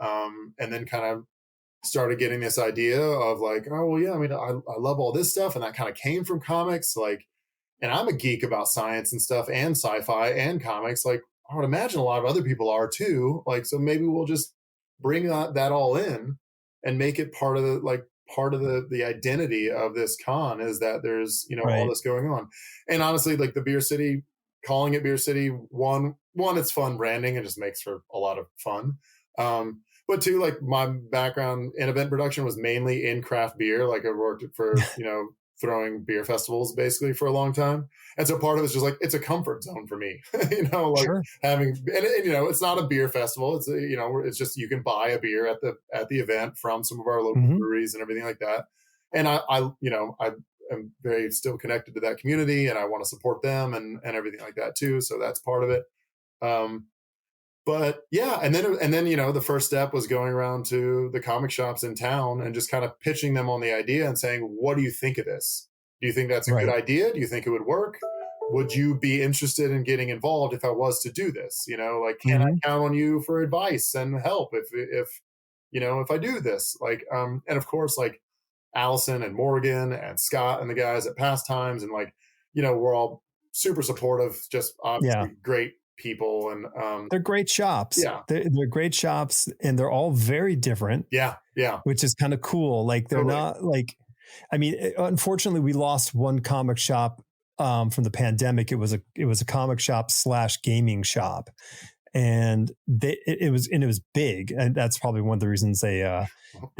then kind of started getting this idea of like, oh well, yeah, I mean, I love all this stuff, and that kind of came from comics, like, and I'm a geek about science and stuff and sci-fi and comics, like I would imagine a lot of other people are too, like so maybe we'll just bring that all in and make it part of the identity of this con is that there's all Right. this going on. And honestly, like the Beer City, calling it Beer City, one it's fun branding and just makes for a lot of fun. But two, like my background in event production was mainly in craft beer. Like I worked for throwing beer festivals basically for a long time, and so part of it's just like it's a comfort zone for me. Like Sure. having and it's not a beer festival. It's it's just you can buy a beer at the event from some of our local Hmm. breweries and everything like that. And I am very still connected to that community, and I want to support them and everything like that too. So that's part of it. Um, but yeah, and then the first step was going around to the comic shops in town and just kind of pitching them on the idea and saying, what do you think of this? Do you think that's a good Right. idea? Do you think it would work? Would you be interested in getting involved if I was to do this? Like, can I Hmm. count on you for advice and help if I do this? Like, and of course, like Allison and Morgan and Scott and the guys at Pastimes, and like, we're all super supportive, just Yeah. obviously great people. And They're great shops. yeah, They're great shops, and they're all very different, yeah, yeah, which is kind of cool. Like they're totally. not like, I mean, unfortunately, we lost one comic shop from the pandemic. It was a comic shop slash gaming shop, and it was big, and that's probably one of the reasons they Yeah,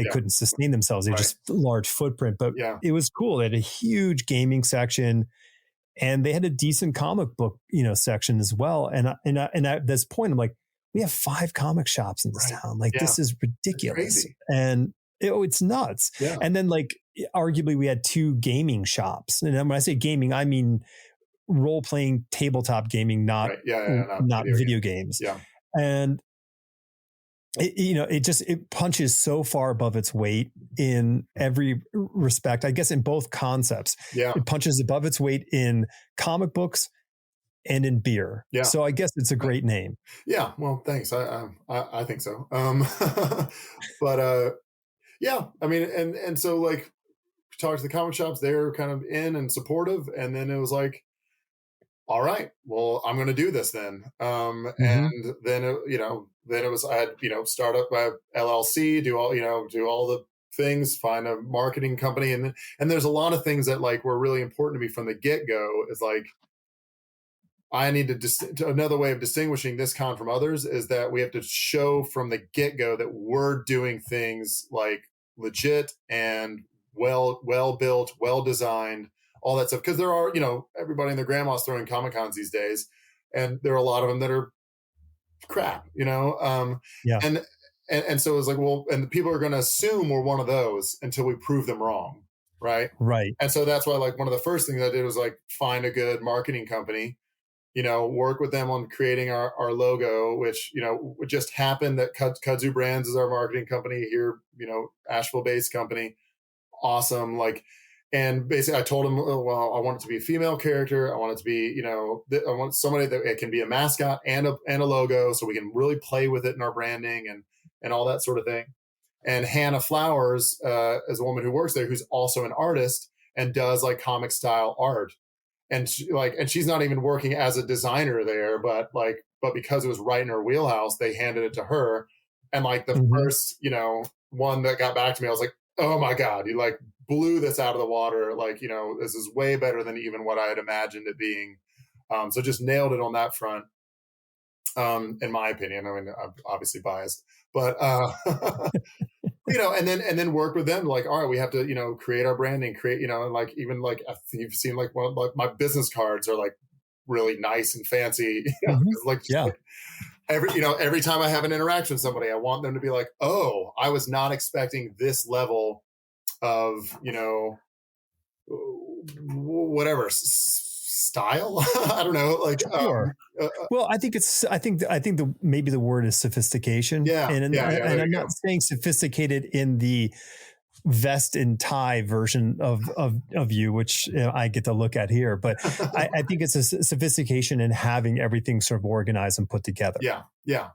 couldn't sustain themselves. They right. just large footprint, but Yeah, it was cool. They had a huge gaming section, and they had a decent comic book section as well. And at this point, I'm like, we have 5 comic shops in this right. town. Like Yeah, this is it's ridiculous, crazy. and it's nuts. Yeah, And then like arguably we had 2 gaming shops, and when I say gaming, I mean role playing tabletop gaming, not right. Yeah, yeah, yeah, not not video video games. games. Yeah, And it punches so far above its weight in every respect. I guess in both concepts, yeah, it punches above its weight in comic books and in beer. yeah, So I guess it's a great name. yeah. Well, thanks. I think so. But yeah, I mean, and so like talk to the comic shops, they're kind of in and supportive, and then it was like, all right, well, I'm going to do this then. Mm-hmm. And then then it was I had start up my LLC, do all the things, find a marketing company, and there's a lot of things that like were really important to me from the get go. Is like I need to another way of distinguishing this con from others is that we have to show from the get go that we're doing things like legit and well built, well designed, all that stuff. Because there are everybody and their grandma's throwing comic cons these days, and there are a lot of them that are crap, Yeah. and and so it's like, well, and people are going to assume we're one of those until we prove them wrong, right? Right. And so that's why like one of the first things I did was like find a good marketing company, work with them on creating our logo, which, would just happen that Kudzu Brands is our marketing company here, Asheville based company. Awesome. Like, and basically I told him, oh, well, I want it to be a female character. I want it to be, I want somebody that it can be a mascot and a logo. So we can really play with it in our branding and all that sort of thing. And Hannah Flowers is a woman who works there, who's also an artist and does like comic style art, and she's not even working as a designer there, but because it was right in her wheelhouse, they handed it to her. And like the Mm-hmm. first one that got back to me, I was like, oh my god, you like blew this out of the water. Like, this is way better than even what I had imagined it being. So just nailed it on that front, in my opinion. I mean, I'm obviously biased, but and then work with them, like, all right, we have to create our branding, create, and like even like I think you've seen like one of like my business cards are like really nice and fancy, Mm-hmm. like just Yeah. like every time I have an interaction with somebody, I want them to be like, oh, I was not expecting this level of, whatever style. I don't know. Like, Sure. Well, I think maybe the word is sophistication. Yeah. And I'm not saying sophisticated in the vest and tie version of you, which I get to look at here. But I think it's a sophistication in having everything sort of organized and put together. Yeah,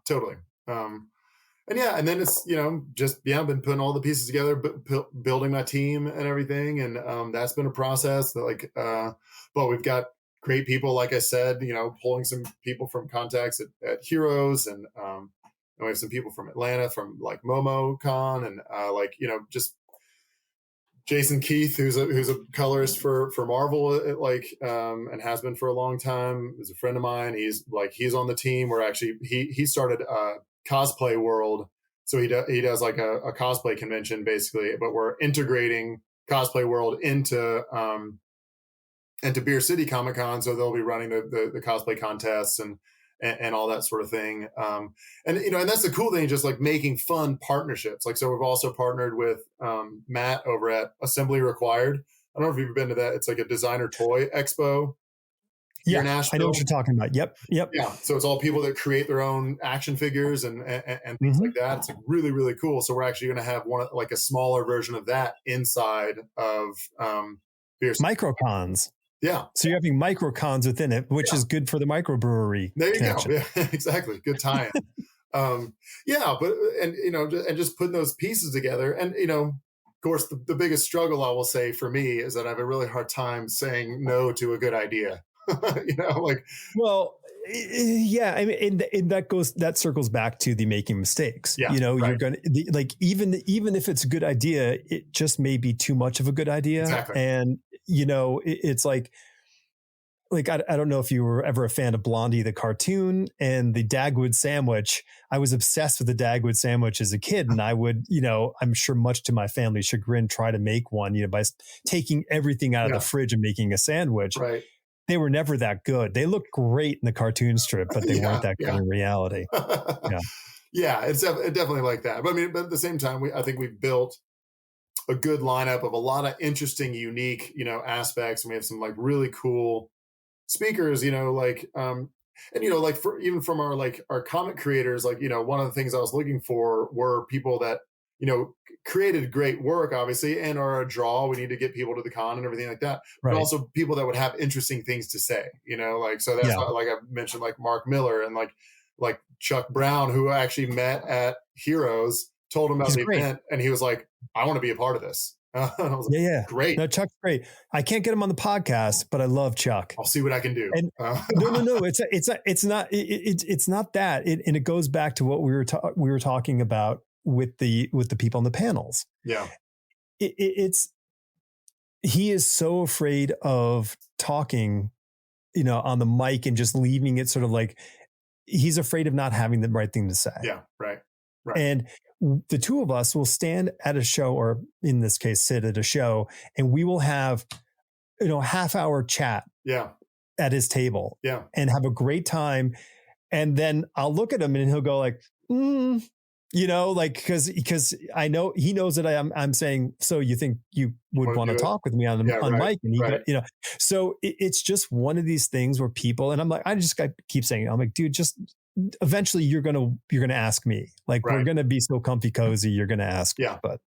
totally. And then it's, I've been putting all the pieces together, building my team and everything. And that's been a process that but we've got great people, like I said, pulling some people from contacts at Heroes, and we have some people from Atlanta from like MomoCon, and just Jason Keith, who's a colorist for Marvel, and has been for a long time, is a friend of mine. He's on the team. We're actually he started Cosplay World, so he does like a cosplay convention basically, but we're integrating Cosplay World into Beer City Comic Con, so they'll be running the cosplay contests and all that sort of thing. And that's the cool thing, just like making fun partnerships. So we've also partnered with Matt over at Assembly Required. I don't know if you've ever been to that. It's like a designer toy expo. Yeah, I know what you're talking about. Yep. Yeah, so it's all people that create their own action figures and things like that. It's like really, really cool. So we're actually going to have a smaller version of that inside of Beer City. Microcons. Yeah. So you're having microcons within it, which is good for the microbrewery. There you connection. go. Yeah, exactly. Good tie-in. And just putting those pieces together. And, of course, the biggest struggle I will say for me is that I have a really hard time saying no to a good idea. Well, yeah, I mean, and that circles back to the making mistakes. Yeah, you're going to even if it's a good idea, it just may be too much of a good idea. Exactly. And it's like I don't know if you were ever a fan of Blondie the cartoon and the Dagwood sandwich. I was obsessed with the Dagwood sandwich as a kid, and I would, I'm sure much to my family's chagrin, try to make one, by taking everything out of the fridge and making a sandwich. Right. They were never that good. They looked great in the cartoon strip, but they weren't that good in reality. Yeah, it's definitely like that. But but at the same time, I think we've built a good lineup of a lot of interesting, unique, aspects. And we have some really cool speakers, for even from our comic creators, one of the things I was looking for were people that, created great work, obviously, and are a draw. We need to get people to the con and everything like that, but also people that would have interesting things to say, so that's why, I mentioned Mark Miller and like Chuck Brown, who I actually met at Heroes, told him about the event, and he was like, I want to be a part of this. I was like, great. No, Chuck's great. I can't get him on the podcast, but I love Chuck. I'll see what I can do. And no. It's not that. And it goes back to what we were talking about with the people on the panels. Yeah. He is so afraid of talking, on the mic and just leaving it sort of like he's afraid of not having the right thing to say. Yeah. Right. And the two of us will stand at a show, or in this case, sit at a show, and we will have, half-hour chat at his table and have a great time. And then I'll look at him and he'll go like, because I know he knows that I'm saying, so you think you would want to talk with me on mic? And he, so it's just one of these things where people, and I'm like, I keep saying, I'm like, dude, just eventually you're going to ask me, we're going to be so comfy cozy. You're going to ask. Yeah. But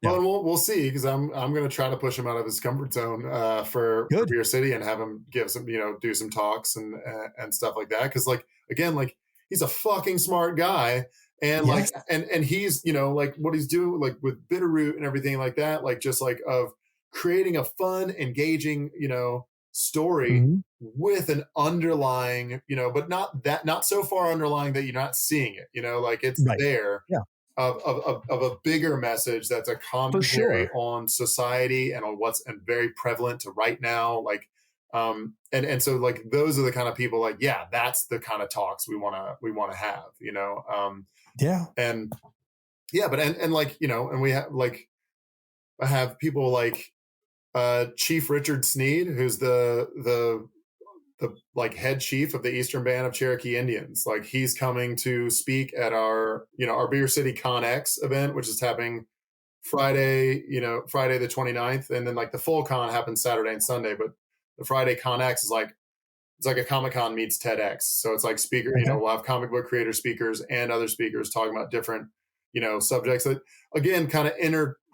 well, we'll see. Cause I'm going to try to push him out of his comfort zone, for Beer City, and have him give some, do some talks and stuff like that. Cause again, he's a fucking smart guy. And and he's, what he's doing, with Bitterroot and everything like that, of creating a fun, engaging, story with an underlying, but not so far underlying that you're not seeing it, it's there of a bigger message that's a commentary on society and on what's very prevalent to right now. And so those are the kind of people that's the kind of talks we want to have, and we have I have people like Chief Richard Sneed, who's the the like head chief of the Eastern Band of Cherokee Indians. Like he's coming to speak at our, our Beer City Con X event, which is happening Friday, Friday the 29th. And then like the full con happens Saturday and Sunday. But the Friday Con X is like, it's like a Comic-Con meets TEDx. So it's like we'll have comic book creator speakers and other speakers talking about different, subjects that again, kind of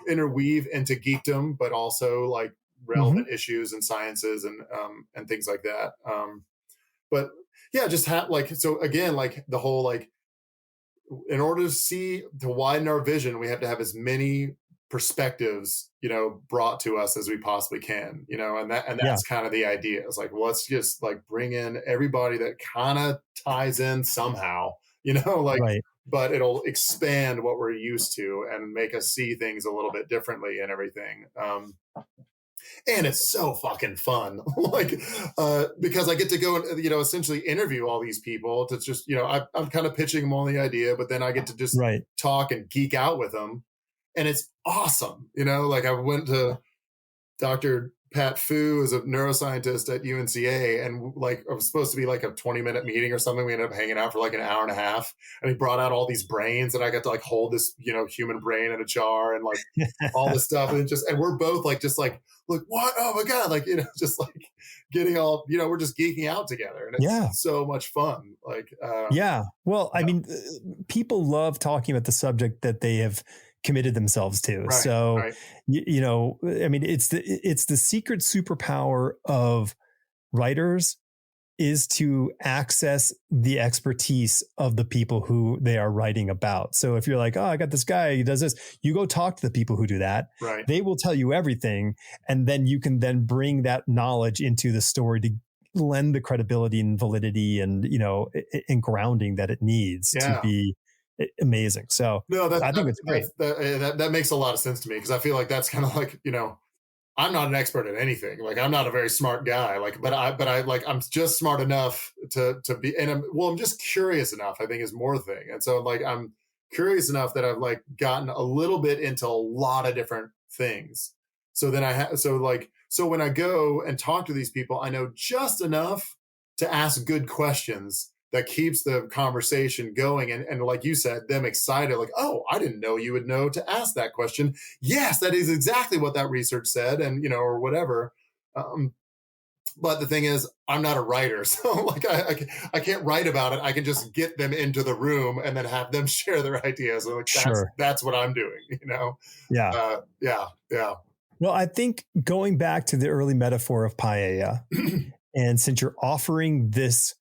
interweave into geekdom, but also like relevant issues and sciences and things like that. But yeah, just so again, like the whole, like, in order to widen our vision, we have to have as many perspectives, brought to us as we possibly can, and that's kind of the idea. It's like, let's just like bring in everybody that kind of ties in somehow, but it'll expand what we're used to and make us see things a little bit differently and everything. And it's so fucking fun, because I get to go and, essentially interview all these people to just, I'm kind of pitching them on the idea, but then I get to just talk and geek out with them. And it's awesome. Like I went to Dr. Pat Fu, who's a neuroscientist at UNCA, and like it was supposed to be like a 20-minute meeting or something. We ended up hanging out for like an hour and a half, and he brought out all these brains, and I got to like hold this, human brain in a jar and like all this stuff, and we're both like just like, look, what? Oh my god! Like just like getting all, we're just geeking out together, and it's so much fun. Like well, I mean, people love talking about the subject that they have committed themselves to. Right, so, right. I mean, it's the secret superpower of writers is to access the expertise of the people who they are writing about. So if you're like, oh, I got this guy, he does this, you go talk to the people who do that. Right. They will tell you everything. And then you can then bring that knowledge into the story to lend the credibility and validity and, and grounding that it needs to be amazing. So no, I think it's great. That makes a lot of sense to me, because I feel like that's kind of like, I'm not an expert at anything. Like I'm not a very smart guy. Like, but I like, I'm just smart enough to be, and I'm just curious enough, I think, is more the thing. And so like, I'm curious enough that I've like gotten a little bit into a lot of different things. So then so when I go and talk to these people, I know just enough to ask good questions that keeps the conversation going. And like you said, them excited, like, oh, I didn't know you would know to ask that question. Yes, that is exactly what that research said, and, or whatever. But the thing is, I'm not a writer. So like, I can't write about it. I can just get them into the room and then have them share their ideas. And like, that's what I'm doing, Yeah. Yeah. Well, I think going back to the early metaphor of paella, and since you're offering this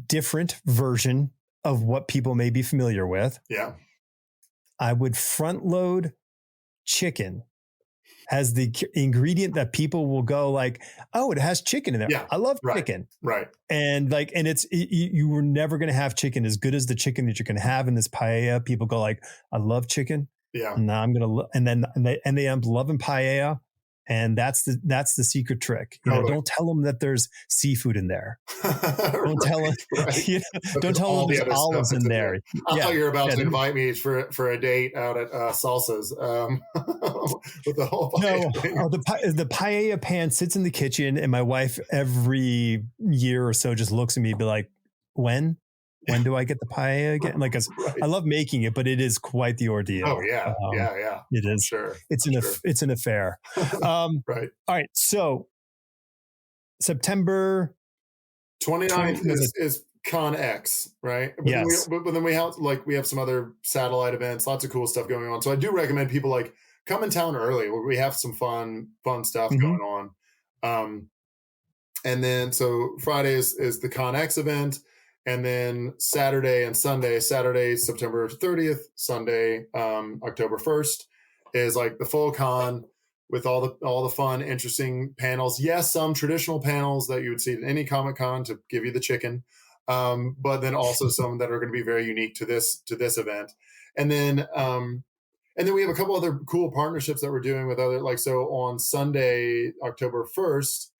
different version of what people may be familiar with, I would front load chicken as the ingredient that people will go like, oh, it has chicken in there. Yeah, I love chicken. Right. And like, and it's, you were never going to have chicken as good as the chicken that you can have in this paella. People go like, I love chicken. Yeah. And now I'm going to, and they end up loving paella. And that's the secret trick. Don't tell them that there's seafood in there. Don't tell them. Don't tell them there's olives in there. I thought you were about to invite me for a date out at Salsa's with the whole. No, the paella pan sits in the kitchen, and my wife every year or so just looks at me and be like, "When do I get the paella again?" Like, I love making it, but it is quite the ordeal. Oh yeah, yeah. It is. Sure. It's an affair. Right. All right. So September 29th is Con X, right? But yes. Then we have some other satellite events, lots of cool stuff going on. So I do recommend people like come in town early. We have some fun stuff going on. And then so Friday is the Con X event. And then Saturday and Sunday, Saturday, September 30th, Sunday, October 1st is like the full con with all the fun, interesting panels. Yes, some traditional panels that you would see at any Comic-Con to give you the chicken. But then also some that are going to be very unique to this event. And then we have a couple other cool partnerships that we're doing with other, like, so on Sunday, October 1st,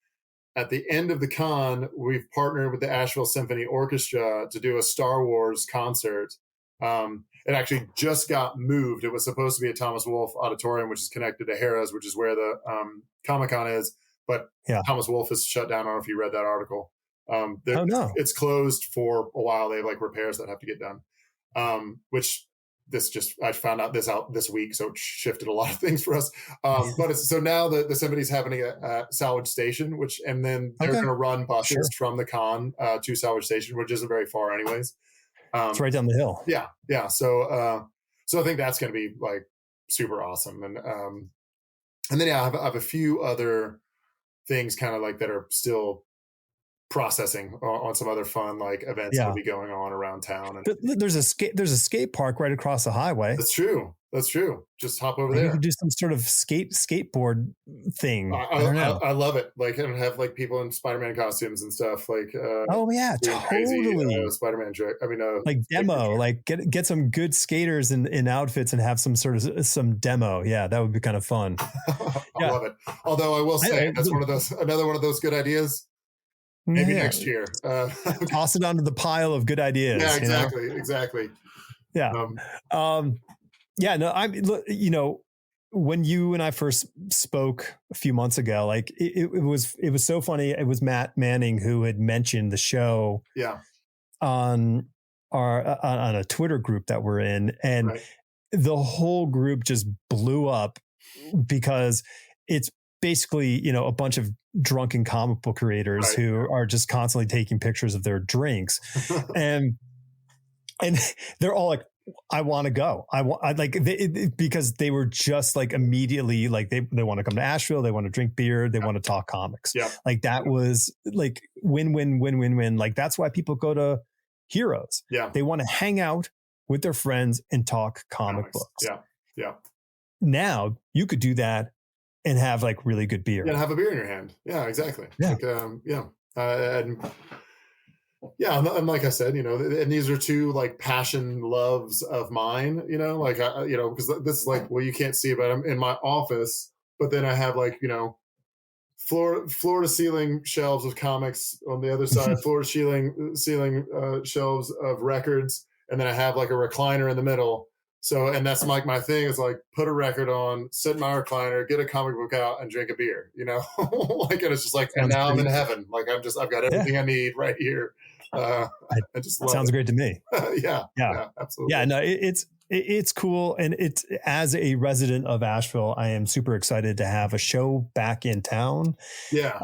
at the end of the con, we've partnered with the Asheville Symphony Orchestra to do a Star Wars concert. It actually just got moved. It was supposed to be at Thomas Wolfe Auditorium, which is connected to Harrah's, which is where the Comic-Con is. but Yeah. Thomas Wolfe is shut down. I don't know if you read that article. Oh, no. It's closed for a while. They have like repairs that have to get done. Which I found out this week, so it shifted a lot of things for us. So now the Yosemite's having a salvage station, and then they're going to run buses from the con to salvage station, which isn't very far anyways. It's right down the hill. Yeah. So I think that's going to be like super awesome. And then I have a few other things kind of like that are still processing on some other fun like events that'll be going on around town. And there's a skate park right across the highway. That's true. Just hop over there. You could do some sort of skateboard thing. I don't know. I love it. Like, and have like people in Spider-Man costumes and stuff. Like, oh yeah, totally. Spider-Man trick. I mean, like demo. Like get some good skaters in outfits and have some sort of some demo. Yeah, that would be kind of fun. I love it. Although I will say that's another one of those good ideas. Maybe next year. Toss it onto the pile of good ideas. Yeah, exactly. Yeah. No, when you and I first spoke a few months ago, like it was so funny. It was Matt Manning who had mentioned the show on a Twitter group that we're in. And the whole group just blew up because it's basically, a bunch of drunken comic book creators who are just constantly taking pictures of their drinks. and they're all like, I want to go. Because they were just like immediately like they want to come to Asheville. They want to drink beer. They want to talk comics. Yeah. Like that was like win. Like that's why people go to Heroes. Yeah. They want to hang out with their friends and talk comic books. Yeah. Now you could do that and have like really good beer. Yeah, and have a beer in your hand. Yeah, exactly. Yeah. And like I said, and these are two like passion loves of mine, because this is like, well, you can't see it, but I'm in my office, but then I have like, floor to ceiling shelves of comics on the other side, floor to ceiling shelves of records. And then I have like a recliner in the middle. So, and that's like my thing is like put a record on, sit in my recliner, get a comic book out and drink a beer, like, and it's just like, and now I'm in heaven. Like I've got everything I need right here. I just love sounds great to me. Yeah, absolutely. Yeah, no, it's cool. And it's, as a resident of Asheville, I am super excited to have a show back in town. Yeah.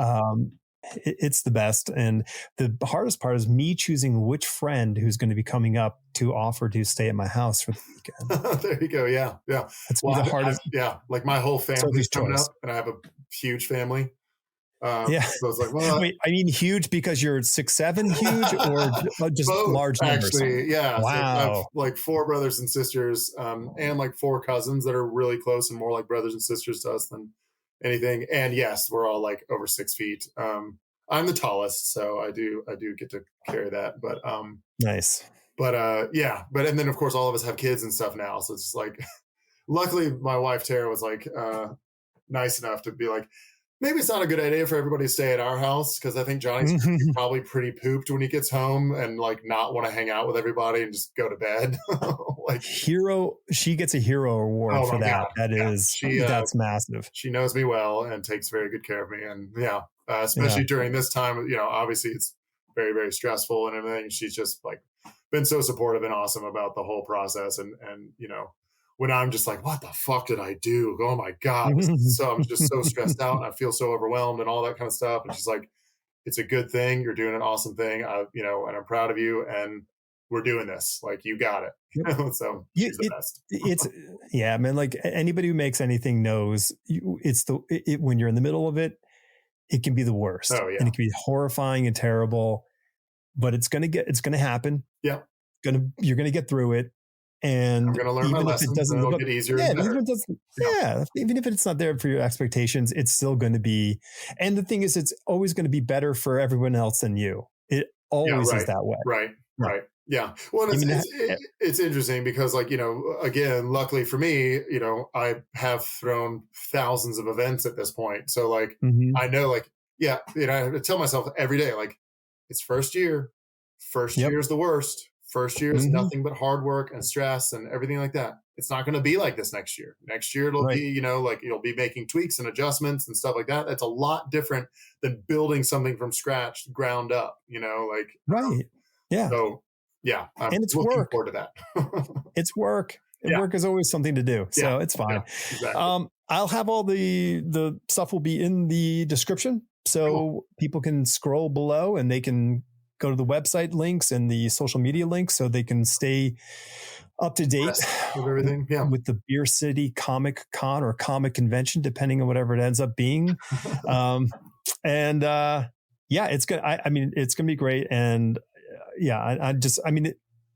It's the best. And the hardest part is me choosing which friend who's going to be coming up to offer to stay at my house for the weekend. There you go. Yeah. That's the hardest. Like my whole family's coming up and I have a huge family. So it's like, well, wait, I mean, huge because you're 6'7" huge or just both, large numbers? Actually, yeah. Wow. So I have like 4 brothers and sisters, and like 4 cousins that are really close and more like brothers and sisters to us than anything. And yes, we're all like over 6 feet. I'm the tallest, so I do get to carry that. But nice. But and then of course all of us have kids and stuff now, so it's like, luckily my wife Tara was like nice enough to be like, maybe it's not a good idea for everybody to stay at our house because I think Johnny's probably pretty pooped when he gets home and like not want to hang out with everybody and just go to bed. Like she gets a hero award for that. God. That's massive. She knows me well and takes very good care of me. And especially during this time, obviously it's very, very stressful and everything. She's just like been so supportive and awesome about the whole process. And when I'm just like, what the fuck did I do? Oh my God. So I'm just so stressed out and I feel so overwhelmed and all that kind of stuff. And she's like, it's a good thing. You're doing an awesome thing. And I'm proud of you. And we're doing this. Like, you got it. So she's the best. Man, like anybody who makes anything knows when you're in the middle of it, it can be the worst. Oh, yeah. And it can be horrifying and terrible, but it's going to happen. Yeah. You're going to get through it. And I'm going to learn my lessons. It'll get easier. Even if it's not there for your expectations, it's still going to be. And the thing is, it's always going to be better for everyone else than you. It always is that way. Right. Yeah. Well, it's interesting because, like, again, luckily for me, I have thrown thousands of events at this point. So, like, I know, like, I tell myself every day, like, it's first year. First year is the worst. First year is nothing but hard work and stress and everything like that. it's not going to be like this next year. Next year it'll Right. be, like you'll be making tweaks and adjustments and stuff like that. That's a lot different than building something from scratch, ground up. Right. Yeah. So yeah, I'm And it's looking work. forward to that. It's work. And Yeah. work is always something to do. So it's fine. Yeah, exactly. I'll have all the stuff will be in the description. So Cool. people can scroll below and they can go to the website links and the social media links so they can stay up to date With everything. Yeah. with the Beer City Comic Con or Comic Convention, depending on whatever it ends up being. Yeah, it's good. I mean, it's going to be great. And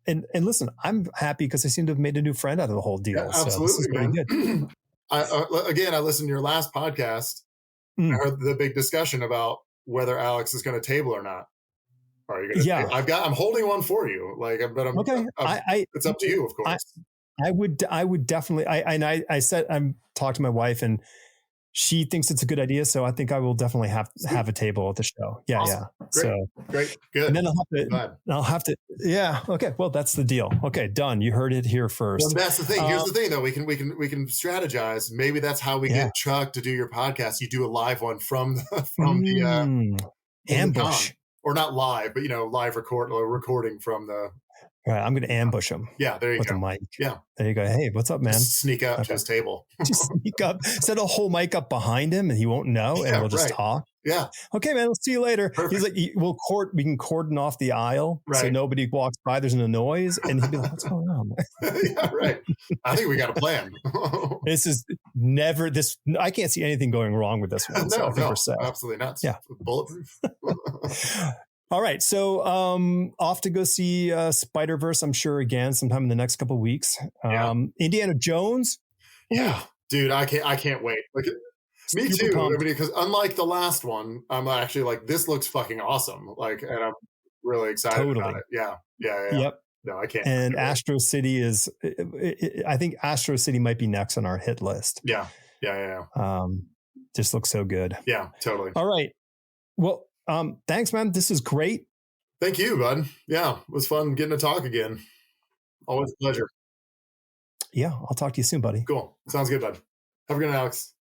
and listen, I'm happy because I seem to have made a new friend out of the whole deal. Yeah, absolutely, so this is pretty man. good. I listened to your last podcast. I heard the big discussion about whether Alex is going to table or not. Are you going to? I'm holding one for you. But I'm okay. It's up to you, of course. I would definitely. I said I'm talking to my wife and she thinks it's a good idea. So I think I will definitely have a table at the show. Yeah. Awesome. Yeah. Great. So great. Good. And then I'll have to. Yeah. Okay. Well, that's the deal. Okay. Done. You heard it here first. Well, that's the thing. Here's the thing though. We can strategize. Maybe that's how we get Chuck to do your podcast. You do a live one from the ambush. Or not live, but live recording from the. All right, I'm going to ambush him. Yeah, there you with go. With a mic. Yeah, there you go. Hey, what's up, man? Just sneak up to his table. Just sneak up, set a whole mic up behind him, and he won't know, and we'll just talk. Yeah. Okay, man. We'll see you later. Perfect. He's like, we can cordon off the aisle so nobody walks by. There's no noise, and he'll be like, "What's going on?" Yeah, right. I think we got a plan. This is never this. I can't see anything going wrong with this one. So no, absolutely not. Yeah, bulletproof. All right, so off to go see Spider-Verse, I'm sure, again sometime in the next couple of weeks. Indiana Jones. Yeah, dude, I can't wait. Like, me too. Pumped. I mean, because unlike the last one, I'm actually like, this looks fucking awesome. Like, and I'm really excited about it. Yeah. Yep. No, I can't. And Astro City is. I think Astro City might be next on our hit list. Yeah. Just looks so good. Yeah, totally. All right. Well. Thanks, man. This is great. Thank you, bud. Yeah, it was fun getting to talk again. Always a pleasure. Yeah, I'll talk to you soon, buddy. Cool. Sounds good, bud. Have a good night, Alex.